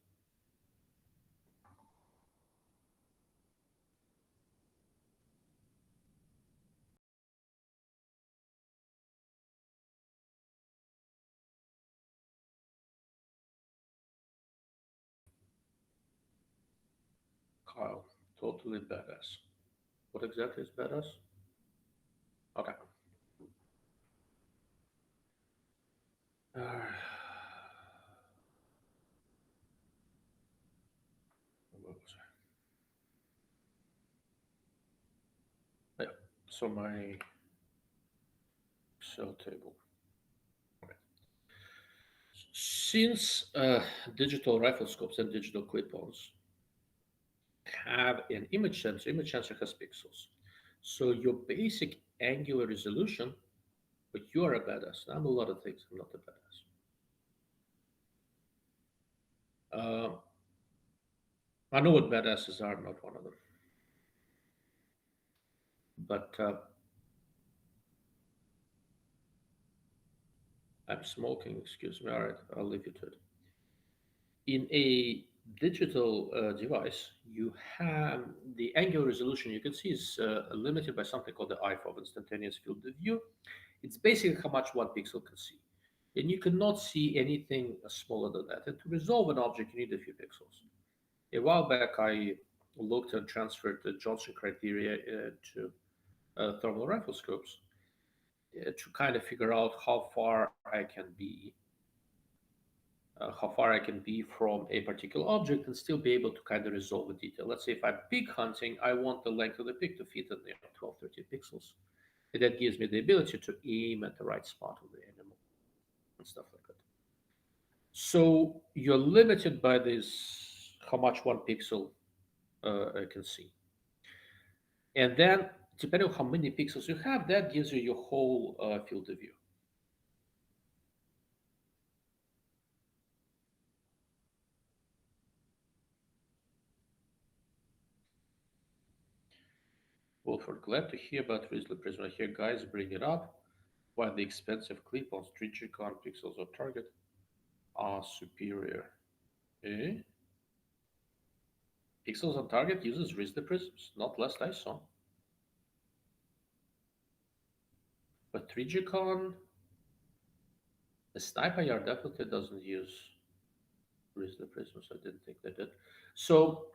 Kyle, totally badass. What exactly is badass? Okay. Uh, what was I? Yeah. So my Excel table. Since digital rifle scopes and digital clip-ons have an image sensor has pixels. So your basic angular resolution, but you are a badass. I'm a lot of things. I'm not a badass. I know what badasses are. I'm not one of them. But I'm smoking. Excuse me. All right, I'll leave you to it. In a digital device, you have the angular resolution you can see is limited by something called the IFOV, instantaneous field of view. It's basically how much one pixel can see. And you cannot see anything smaller than that. And to resolve an object, you need a few pixels. A while back, I looked and transferred the Johnson criteria to thermal rifle scopes to kind of figure out how far I can be from a particular object and still be able to kind of resolve a detail. Let's say if I'm pig hunting, I want the length of the pig to fit in 12, 13 pixels. And that gives me the ability to aim at the right spot of the animal and stuff like that. So you're limited by this, how much one pixel can see. And then, depending on how many pixels you have, that gives you your whole field of view. Wolford, glad to hear about Risley Prism. I hear guys bring it up. While the expensive clip-ons, 3G pixels of target are superior. Eh? Pixels on target uses Risley prisms, not last I saw. But 3G the sniper yard definitely doesn't use Risley prisms. I didn't think they did. So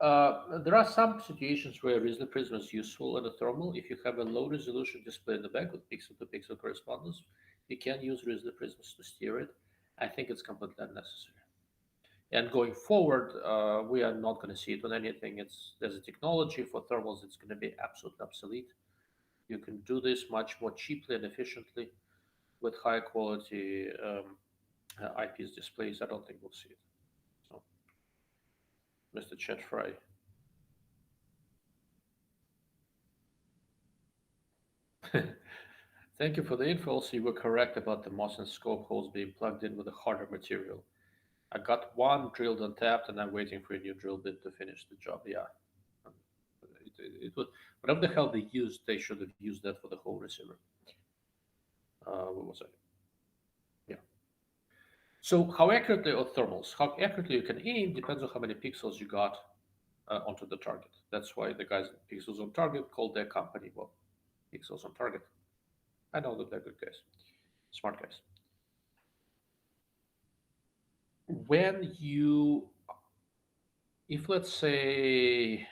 there are some situations where Risley prism is useful in a thermal. If you have a low resolution display in the back with pixel to pixel correspondence, you can use Risley prisms to steer it. I think it's completely unnecessary. And going forward, we are not going to see it on anything. There's a technology for thermals. It's going to be absolutely obsolete. You can do this much more cheaply and efficiently with high quality eyepiece displays. I don't think we'll see it. So, Mr. Chet Fry. Thank you for the info. Also, you were correct about the Mosin scope holes being plugged in with a harder material. I got one drilled and tapped, and I'm waiting for a new drill bit to finish the job. Yeah, it would whatever the hell they used, they should have used that for the whole receiver. What was I? Yeah. So how accurately or thermals? How accurately you can aim depends on how many pixels you got onto the target. That's why the guys at Pixels on Target called their company Pixels on Target. I know that they're good guys, smart guys. When you, if let's say,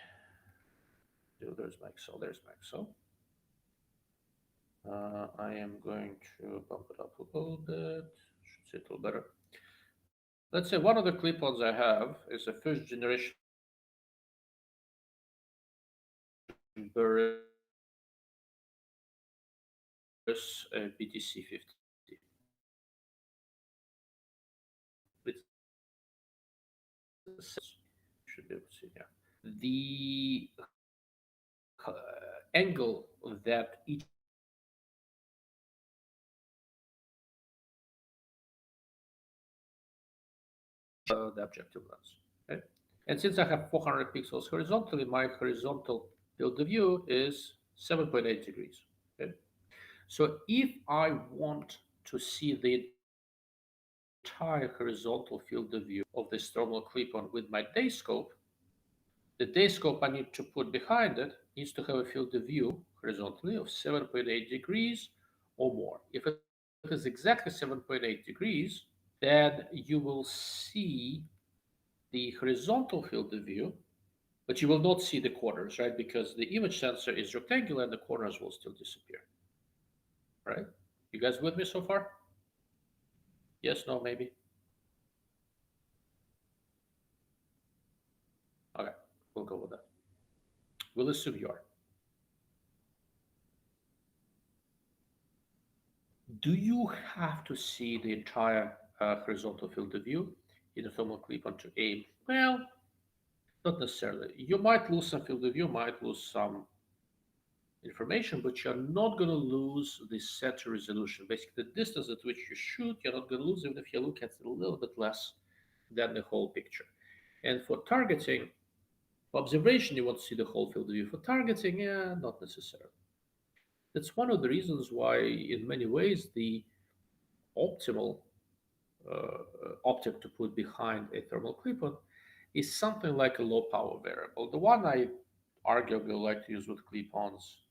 there's my Excel, there's my Excel. I am going to bump it up a little bit. Should see it a little better. let's say one of the clip-ons I have is a first generation Burris BTC50. With should be able to see here. The angle that each the objective lens. Okay? And since I have 400 pixels horizontally, my horizontal field of view is 7.8 degrees. Okay? So if I want to see the entire horizontal field of view of this thermal clip-on with my day scope, the day scope I need to put behind it needs to have a field of view horizontally of 7.8 degrees or more. If it is exactly 7.8 degrees, then you will see the horizontal field of view, but you will not see the corners, right? Because the image sensor is rectangular and the corners will still disappear, right? You guys with me so far? Yes, no, maybe? Okay, we'll go with that. We'll assume you are. Do you have to see the entire horizontal field of view in a thermal clip-on to aim? Well, not necessarily. You might lose some field of view, might lose some information, but you're not going to lose the center resolution. Basically, the distance at which you shoot, you're not going to lose even if you look at it a little bit less than the whole picture. And for targeting, for observation, you want to see the whole field of view. For targeting, yeah, not necessarily. That's one of the reasons why, in many ways, the optimal optic to put behind a thermal clip-on is something like a low power variable. The one I arguably like to use with clip-ons,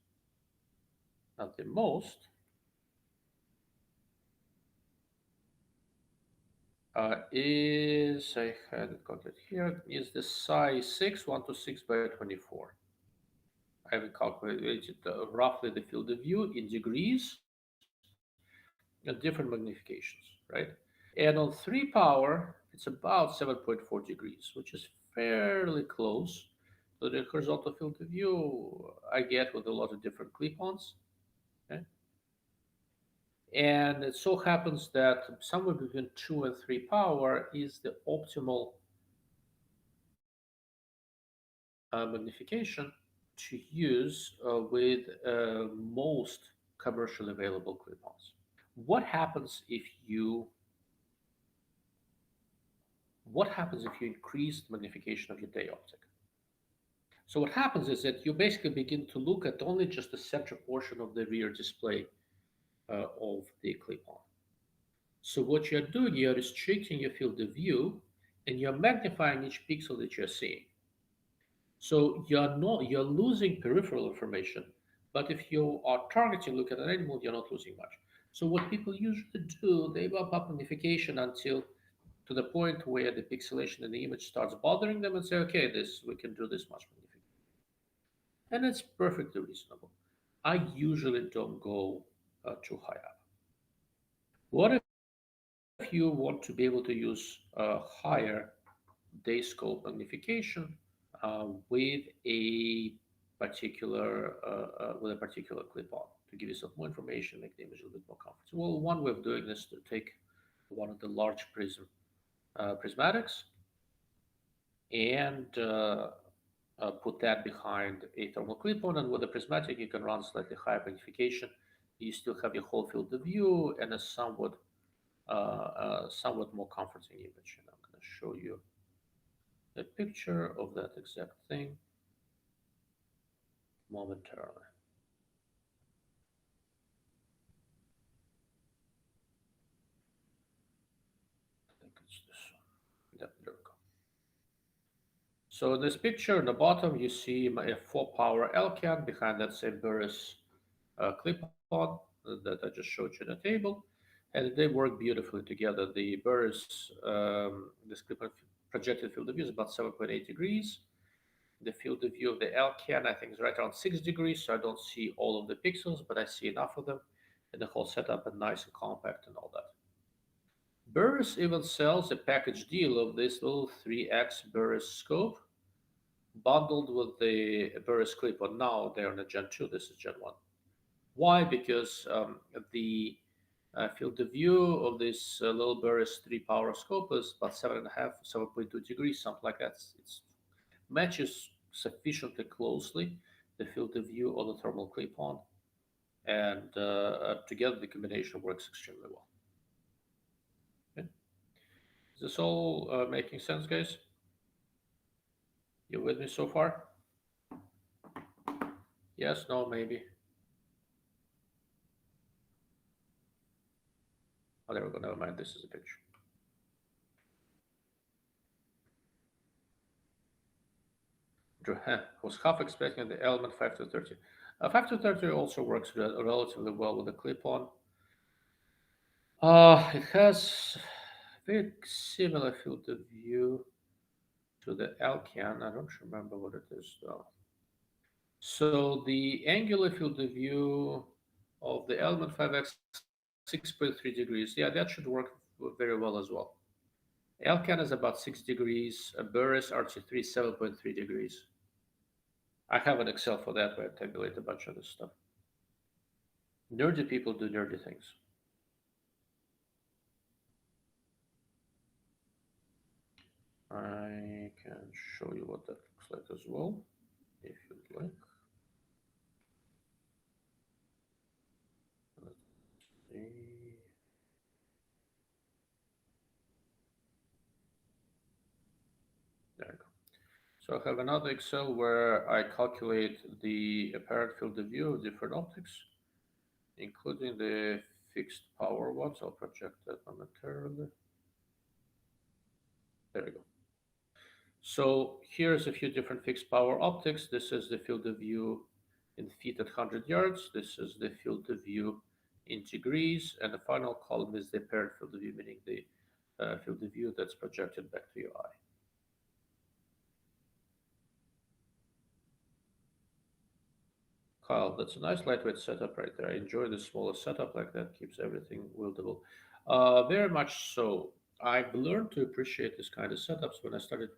not the most, is, I had it got it here, is the size 6, 126 by 24. I have calculated roughly the field of view in degrees and different magnifications, right? And on 3 power, it's about 7.4 degrees, which is fairly close to the horizontal field of view I get with a lot of different clip-ons. Okay? And it so happens that somewhere between 2 and 3 power is the optimal magnification to use with most commercially available clip-ons. What happens if you increase the magnification of your day optic? So what happens is that you basically begin to look at only just the center portion of the rear display of the clip-on. So what you're doing, you're restricting your field of view and you're magnifying each pixel that you're seeing. So you're losing peripheral information, but if you are targeting, look at an animal, you're not losing much. So what people usually do, they bump up magnification until to the point where the pixelation in the image starts bothering them and say, okay, this we can do this much magnification. And it's perfectly reasonable. I usually don't go too high up. What if you want to be able to use higher day scope magnification with a particular clip-on to give yourself more information, make the image a little bit more comfortable? Well, one way of doing this is to take one of the large prismatics and put that behind a thermal clip-on, and with a prismatic you can run slightly higher magnification. You still have your whole field of view and a somewhat more comforting image. And I'm going to show you a picture of that exact thing momentarily. I think it's this one. Yep, there we go. So in this picture, in the bottom, you see a 4-power LCAN behind that same Burris clip-on that I just showed you on the table, and they work beautifully together. The Burris, this clip-on projected field of view is about 7.8 degrees. The field of view of the LCAN, I think, is right around 6 degrees, so I don't see all of the pixels, but I see enough of them, and the whole setup is nice and compact and all that. Burris even sells a package deal of this little 3x Burris scope bundled with the Burris clip-on. Now they're on a Gen 2, this is Gen 1. Why? Because the field of view of this little Burris 3 power scope is about 7.5, 7.2 degrees, something like that. It matches sufficiently closely the field of view of the thermal clip-on, and together the combination works extremely well. Okay. Is this all making sense, guys? You with me so far? Yes, no, maybe. Oh, there we go. Never mind. This is a picture. I was half expecting the element 5 to 30. 5 to 30 also works relatively well with the clip-on. It has very similar field of view to the Alcan. I don't remember what it is though. So the angular field of view of the element 5x 6.3 degrees. Yeah, that should work very well as well. Alcan is about 6 degrees. Burris RT3 7.3 degrees. I have an Excel for that where I tabulate a bunch of this stuff. Nerdy people do nerdy things. I can show you what that looks like as well, if you'd like. Let's see. There you go. So I have another Excel where I calculate the apparent field of view of different optics, including the fixed power ones. I'll project that momentarily. There we go. So here's a few different fixed power optics. This is the field of view in feet at 100 yards. This is the field of view in degrees. And the final column is the apparent field of view, meaning the field of view that's projected back to your eye. Kyle, that's a nice lightweight setup right there. I enjoy the smaller setup like that, keeps everything wieldable. Very much so. I've learned to appreciate this kind of setups when I started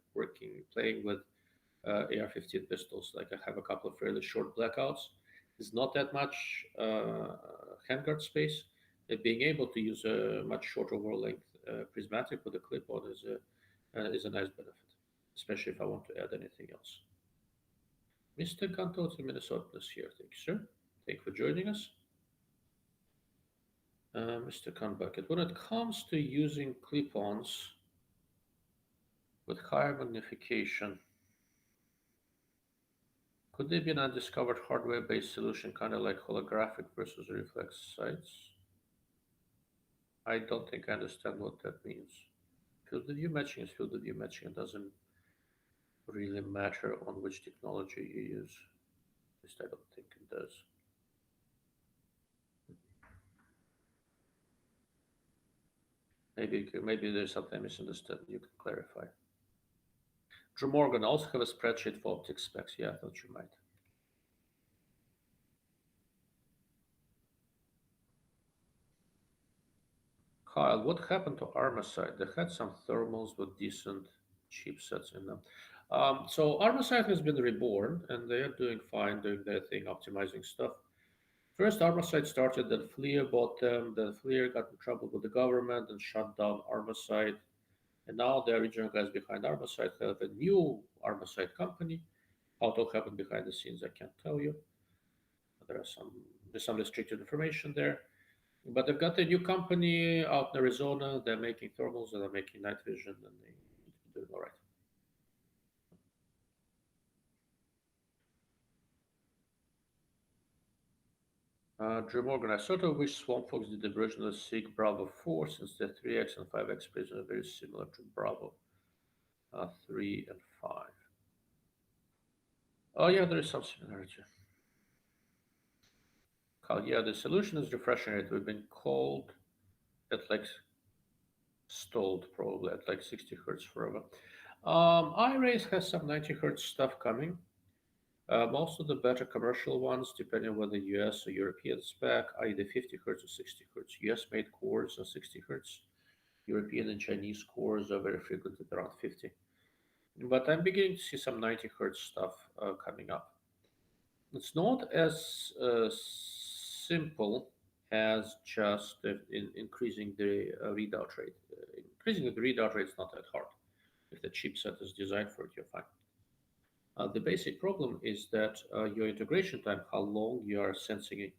playing with AR-15 pistols. Like I have a couple of fairly short blackouts. There's not that much handguard space. Being able to use a much shorter overall length prismatic with a clip-on is a nice benefit, especially if I want to add anything else. Mr. Kanto to Minnesota is here. Thank you, sir. Thank you for joining us. Mr. Bucket, when it comes to using clip-ons with higher magnification, could there be an undiscovered hardware-based solution, kind of like holographic versus reflex sights? I don't think I understand what that means. Field of view matching is field of view matching. It doesn't really matter on which technology you use. At least I don't think it does. Maybe there's something I misunderstood. You can clarify. Drew Morgan also have a spreadsheet for optics specs. Yeah, I thought you might. Kyle, what happened to Armasight? They had some thermals with decent chipsets in them. So Armasight has been reborn, and they are doing fine, doing their thing, optimizing stuff. First, Armasight started, then FLIR bought them, then FLIR got in trouble with the government and shut down Armasight. And now the original guys behind Armasight have a new Armasight company. How it all happened behind the scenes, I can't tell you. There's some restricted information there. But they've got a new company out in Arizona. They're making thermals and they're making night vision, and they're doing all right. Drew Morgan, I sort of wish Swamp Fox did the version of SIG Bravo 4 since the 3X and 5X prism are very similar to Bravo 3 and 5. Oh, yeah, there is some similarity. Yeah, the solution is refreshing rate. We've been called at like stalled probably at like 60 hertz forever. iRays has some 90 hertz stuff coming. Most of the better commercial ones, depending on whether US or European spec, are either 50 hertz or 60 hertz. US made cores are 60 hertz. European and Chinese scores are very frequently around 50. But I'm beginning to see some 90 hertz stuff coming up. It's not as simple as just increasing the readout rate. Increasing the readout rate is not that hard. If the chipset is designed for it, you're fine. The basic problem is that your integration time, how long you are sensing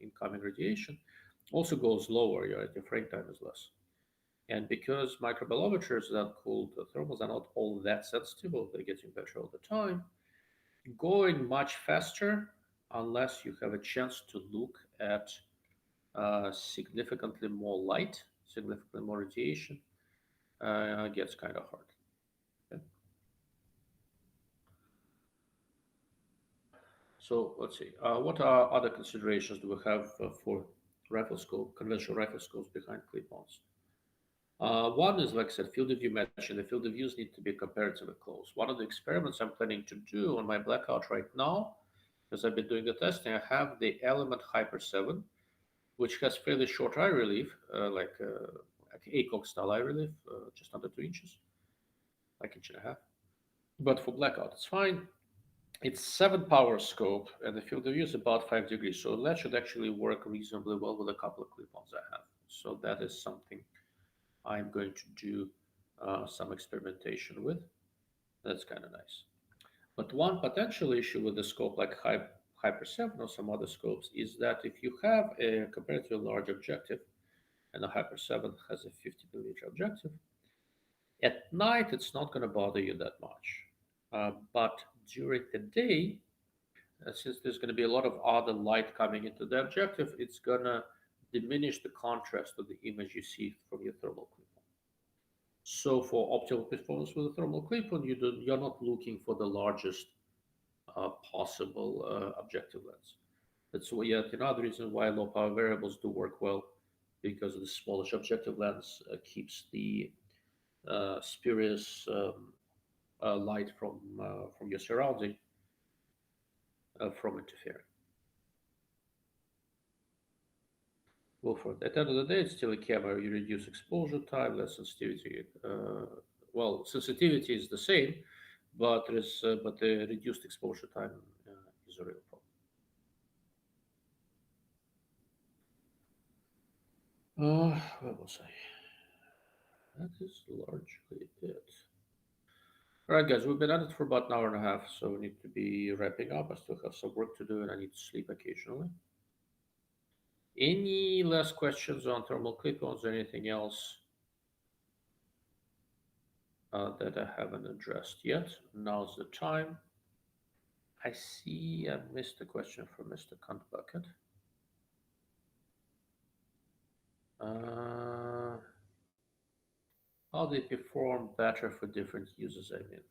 incoming radiation, also goes lower. Your frame time is less. And because microbolometers that called thermals are not all that sensitive, they're getting better all the time, going much faster unless you have a chance to look at significantly more light, significantly more radiation, gets kind of hard. Okay? So let's see. What are other considerations do we have for conventional riflescopes behind clip-ons? One is, like I said, field of view matching. The field of views need to be comparatively close. One of the experiments I'm planning to do on my blackout right now, because I've been doing the testing, I have the Element Hyper 7, which has fairly short eye relief, like ACOG style eye relief, just under 2 inches, like inch and a half. But for blackout, it's fine. It's 7 power scope, and the field of view is about 5 degrees. So that should actually work reasonably well with a couple of clip-ons I have. So that is something I'm going to do some experimentation with. That's kind of nice. But one potential issue with a scope like Hyper 7 or some other scopes is that if you have a comparatively large objective, and the Hyper 7 has a 50 millimeter objective, at night it's not going to bother you that much. But during the day, since there's going to be a lot of other light coming into the objective, it's going to diminish the contrast of the image you see from your thermal clip-on. So for optimal performance with a thermal clip-on, you're not looking for the largest possible objective lens. That's yet another reason why low power variables do work well, because the smallish objective lens keeps the spurious light from your surrounding from interfering. Go for it. At the end of the day, it's still a camera. You reduce exposure time, less sensitivity. Well, sensitivity is the same, but the reduced exposure time is a real problem. Where was I? That is largely it. All right, guys, we've been at it for about an hour and a half, so we need to be wrapping up. I still have some work to do, and I need to sleep occasionally. Any last questions on thermal clip-ons or anything else that I haven't addressed yet? Now's the time. I see I missed a question from Mr. Cunt Bucket. How they perform better for different users, I mean.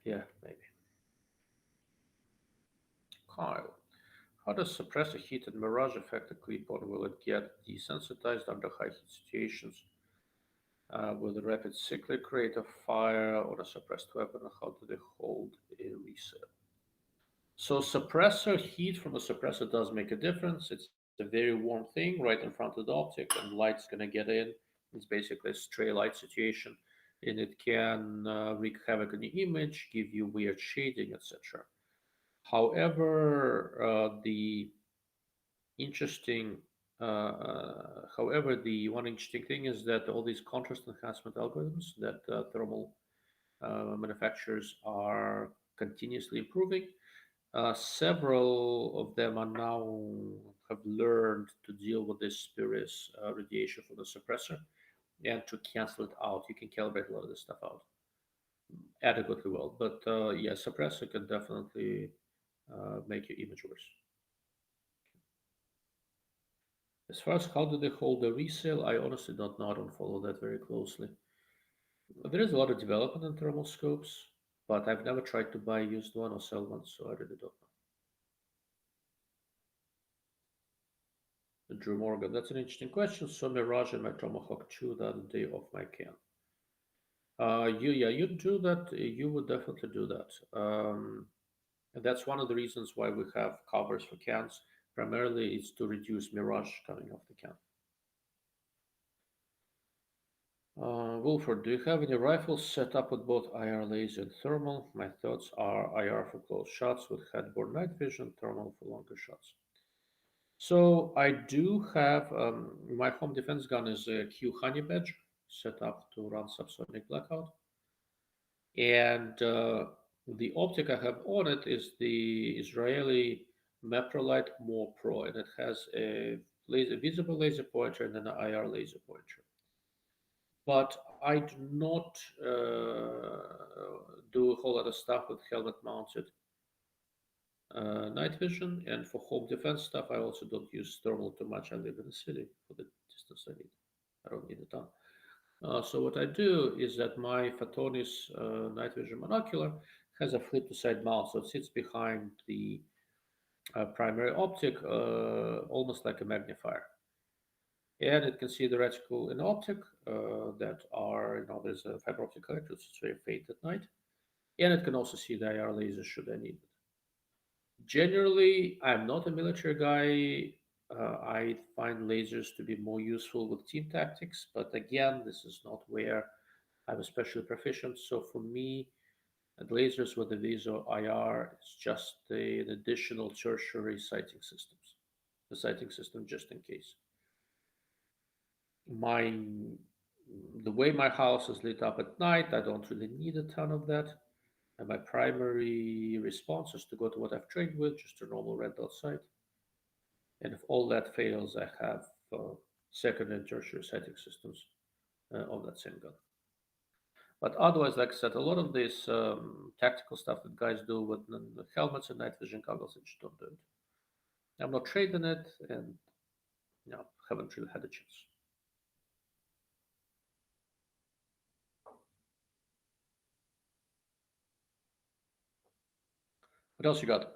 Yeah, maybe. Kyle, how does suppressor heat and mirage affect the clip-on? Will it get desensitized under high heat situations? Will the rapid cyclic rate of fire on a suppressed weapon? How do they hold a resale? So suppressor heat from a suppressor does make a difference. It's a very warm thing right in front of the optic, and light's going to get in. It's basically a stray light situation, and it can wreak havoc on the image, give you weird shading, etc. However, the one interesting thing is that all these contrast enhancement algorithms that thermal manufacturers are continuously improving, several of them are now have learned to deal with this spurious radiation from the suppressor and to cancel it out. You can calibrate a lot of this stuff out adequately well, but yeah, suppressor can definitely make your image worse. As far as how do they hold the resale, I honestly don't know. I don't follow that very closely. There is a lot of development in thermal scopes, but I've never tried to buy a used one or sell one, so I really don't know. Drew Morgan, that's an interesting question. Saw Mirage in my Tomahawk 2 the other day off my can. You'd do that. You would definitely do that. And that's one of the reasons why we have covers for cans. Primarily, it's to reduce mirage coming off the can. Wilford, do you have any rifles set up with both IR laser and thermal? My thoughts are IR for close shots with headboard night vision, thermal for longer shots. So I do have my home defense gun is a Q Honey Badger set up to run subsonic blackout, and the optic I have on it is the Israeli Meprolite More Pro, and it has a visible laser pointer and an IR laser pointer. But I do not do a whole lot of stuff with helmet mounted night vision, and for home defense stuff, I also don't use thermal too much. I live in the city for the distance I need. I don't need a ton. So what I do is that my Photonis night vision monocular has a flip to side mount, so it sits behind the primary optic, almost like a magnifier, and it can see the reticle and optic that are, there's a fiber optic collector, so it's very faint at night, and it can also see the IR laser should I need it. Generally, I'm not a military guy. I find lasers to be more useful with team tactics, but again, this is not where I'm especially proficient. So for me, the lasers with the VISO IR is just an additional tertiary sighting systems. The sighting system just in case. My the way my house is lit up at night, I don't really need a ton of that. And my primary response is to go to what I've trained with, just a normal red dot sight. And if all that fails, I have second and tertiary sighting systems on that same gun. But otherwise, like I said, a lot of this tactical stuff that guys do with the helmets and night vision goggles, I just don't do it. I'm not trained in it, and haven't really had a chance. What else you got?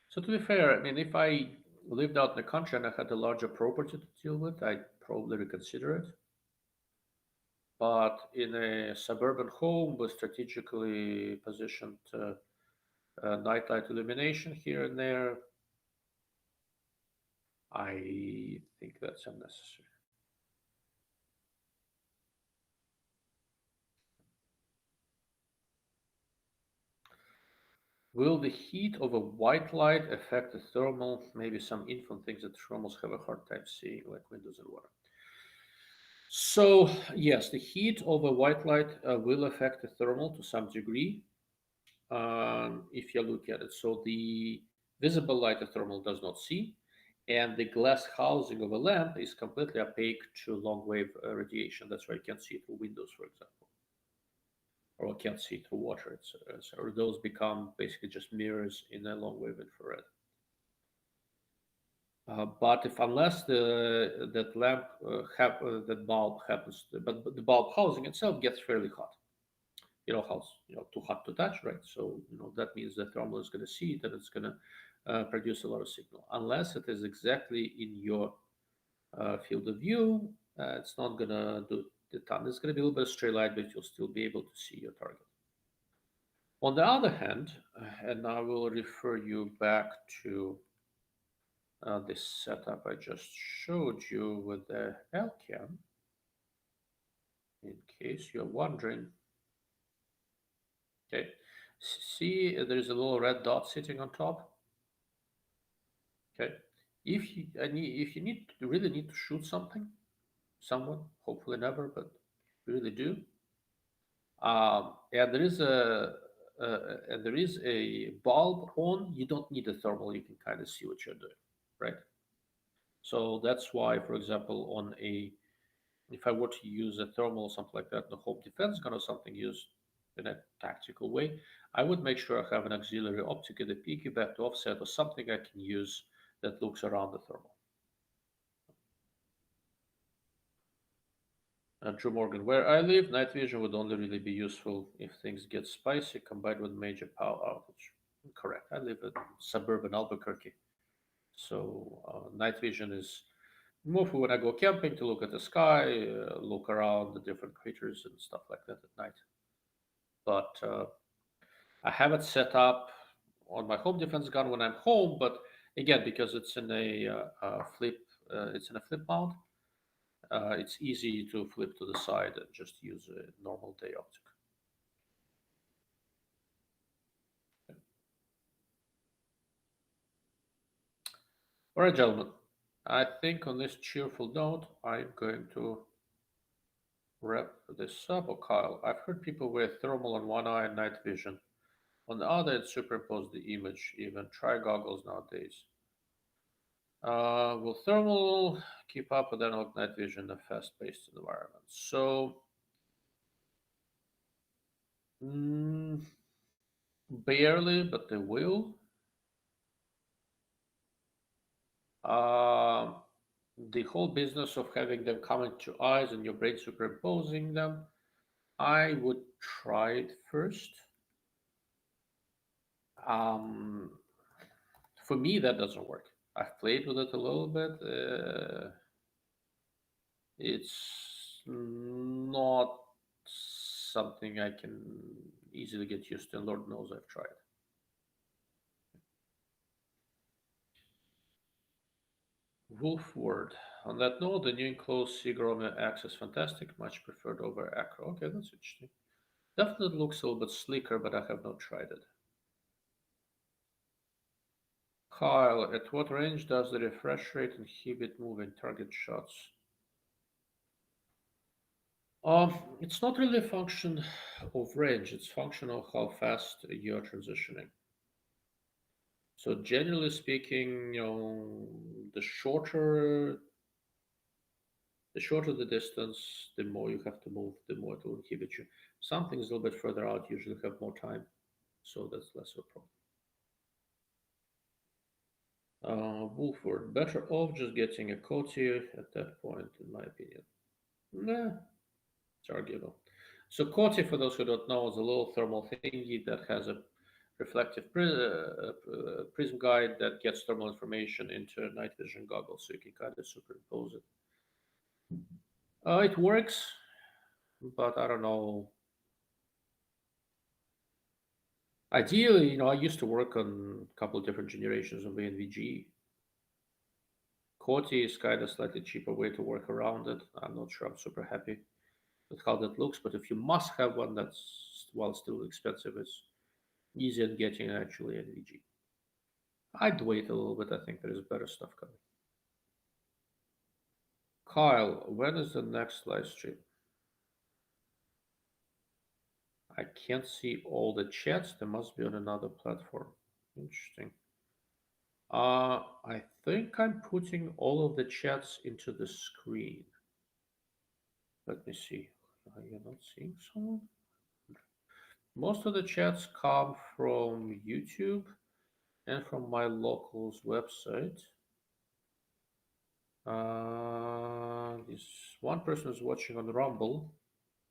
So to be fair, I mean, if I lived out in the country and I had a larger property to deal with, I'd probably reconsider it. But in a suburban home with strategically positioned nightlight illumination here and there, I think that's unnecessary. Will the heat of a white light affect the thermal? Maybe some info things that thermals have a hard time seeing, like windows and water. So, yes, the heat of a white light will affect the thermal to some degree if you look at it. So, the visible light the thermal does not see, and the glass housing of a lamp is completely opaque to long wave radiation. That's why you can't see through windows, for example, or can't see through water. Or those become basically just mirrors in a long wave infrared. But if unless that lamp that bulb happens, but the bulb housing itself gets fairly hot. How too hot to touch, right? So that means the thermal is going to see it and it's going to produce a lot of signal. Unless it is exactly in your field of view, it's not going to do the ton. It's going to be a little bit of stray light, but you'll still be able to see your target. On the other hand, and I will refer you back to this setup I just showed you with the LCAM, in case you're wondering. Okay, see there's a little red dot sitting on top. Okay, if you really need to shoot someone, hopefully never, but you really do. And there is a bulb on. You don't need a thermal. You can kind of see what you're doing, right? So that's why, for example, if I were to use a thermal or something like that, the home defense gun or something used in a tactical way, I would make sure I have an auxiliary optic at the piggyback to offset or something I can use that looks around the thermal. Drew Morgan, where I live, night vision would only really be useful if things get spicy combined with major power outage. Correct. I live in suburban Albuquerque. So night vision is more for when I go camping to look at the sky, look around the different creatures and stuff like that at night. But I have it set up on my home defense gun when I'm home, but again, because it's in a it's in a flip mount, it's easy to flip to the side and just use a normal day optic. All right, gentlemen, I think on this cheerful note, I'm going to wrap this up. Oh, Kyle, I've heard people wear thermal on one eye and night vision. On the other, it superimpose the image. Even try goggles nowadays. Will thermal keep up with analog night vision in a fast-paced environment? So, mm, barely, but they will. Uh, the whole business of having them coming to eyes and your brain superimposing them, I would try it first. Um, for me, that doesn't work. I've played with it a little bit. It's not something I can easily get used to, and Lord knows I've tried. Wolf word. On that note, the new enclosed Seagrome X is fantastic, much preferred over Acro. Okay, that's interesting. Definitely looks a little bit sleeker, but I have not tried it. Kyle, at what range does the refresh rate inhibit moving target shots? It's not really a function of range, it's function of how fast you're transitioning. So generally speaking, the shorter the distance, the more you have to move, the more it will inhibit you. Some things a little bit further out usually have more time, so that's less of a problem. Wolford, better off just getting a Coty at that point, in my opinion. Nah, it's arguable. So Coty, for those who don't know, is a little thermal thingy that has a reflective prism guide that gets thermal information into night vision goggles, so you can kind of superimpose it. It works, but I don't know. Ideally, I used to work on a couple of different generations of NVG. Coty is kind of slightly cheaper way to work around it. I'm not sure I'm super happy with how that looks, but if you must have one that's, while still expensive, is easier than getting actually NVG. I'd wait a little bit. I think there is better stuff coming. Kyle, when is the next live stream? I can't see all the chats. They must be on another platform. Interesting. I think I'm putting all of the chats into the screen. Let me see. Are you not seeing someone? Most of the chats come from YouTube and from my local's website. This one person is watching on Rumble,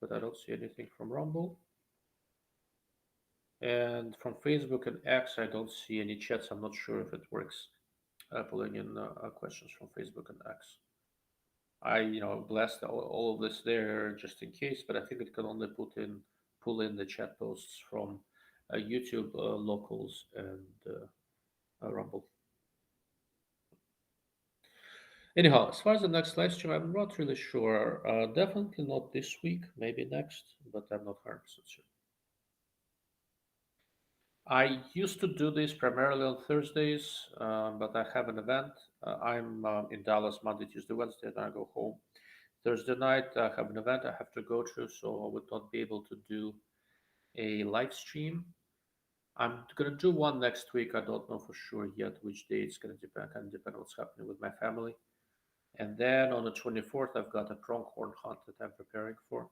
but I don't see anything from Rumble. And from Facebook and X, I don't see any chats. I'm not sure if it works pulling in questions from Facebook and X. I blessed all of this there just in case, but I think it can only pull in the chat posts from YouTube locals and Rumble. Anyhow, as far as the next live stream, I'm not really sure. Definitely not this week, maybe next, but I'm not 100% sure. I used to do this primarily on Thursdays, but I have an event. I'm in Dallas Monday, Tuesday, Wednesday, and I go home. Thursday night, I have an event I have to go to, so I would not be able to do a live stream. I'm going to do one next week. I don't know for sure yet which day. It's going to depend, on what's happening with my family. And then on the 24th, I've got a pronghorn hunt that I'm preparing for.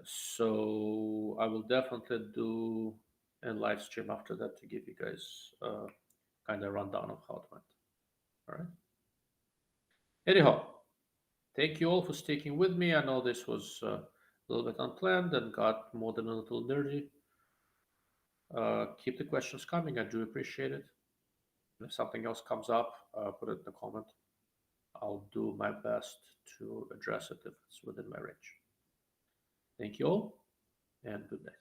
So I will definitely do a live stream after that to give you guys kind of rundown of how it went. All right. Anyhow, thank you all for sticking with me. I know this was a little bit unplanned and got more than a little nerdy. Keep the questions coming. I do appreciate it. If something else comes up, put it in the comment. I'll do my best to address it if it's within my range. Thank you all, and good night.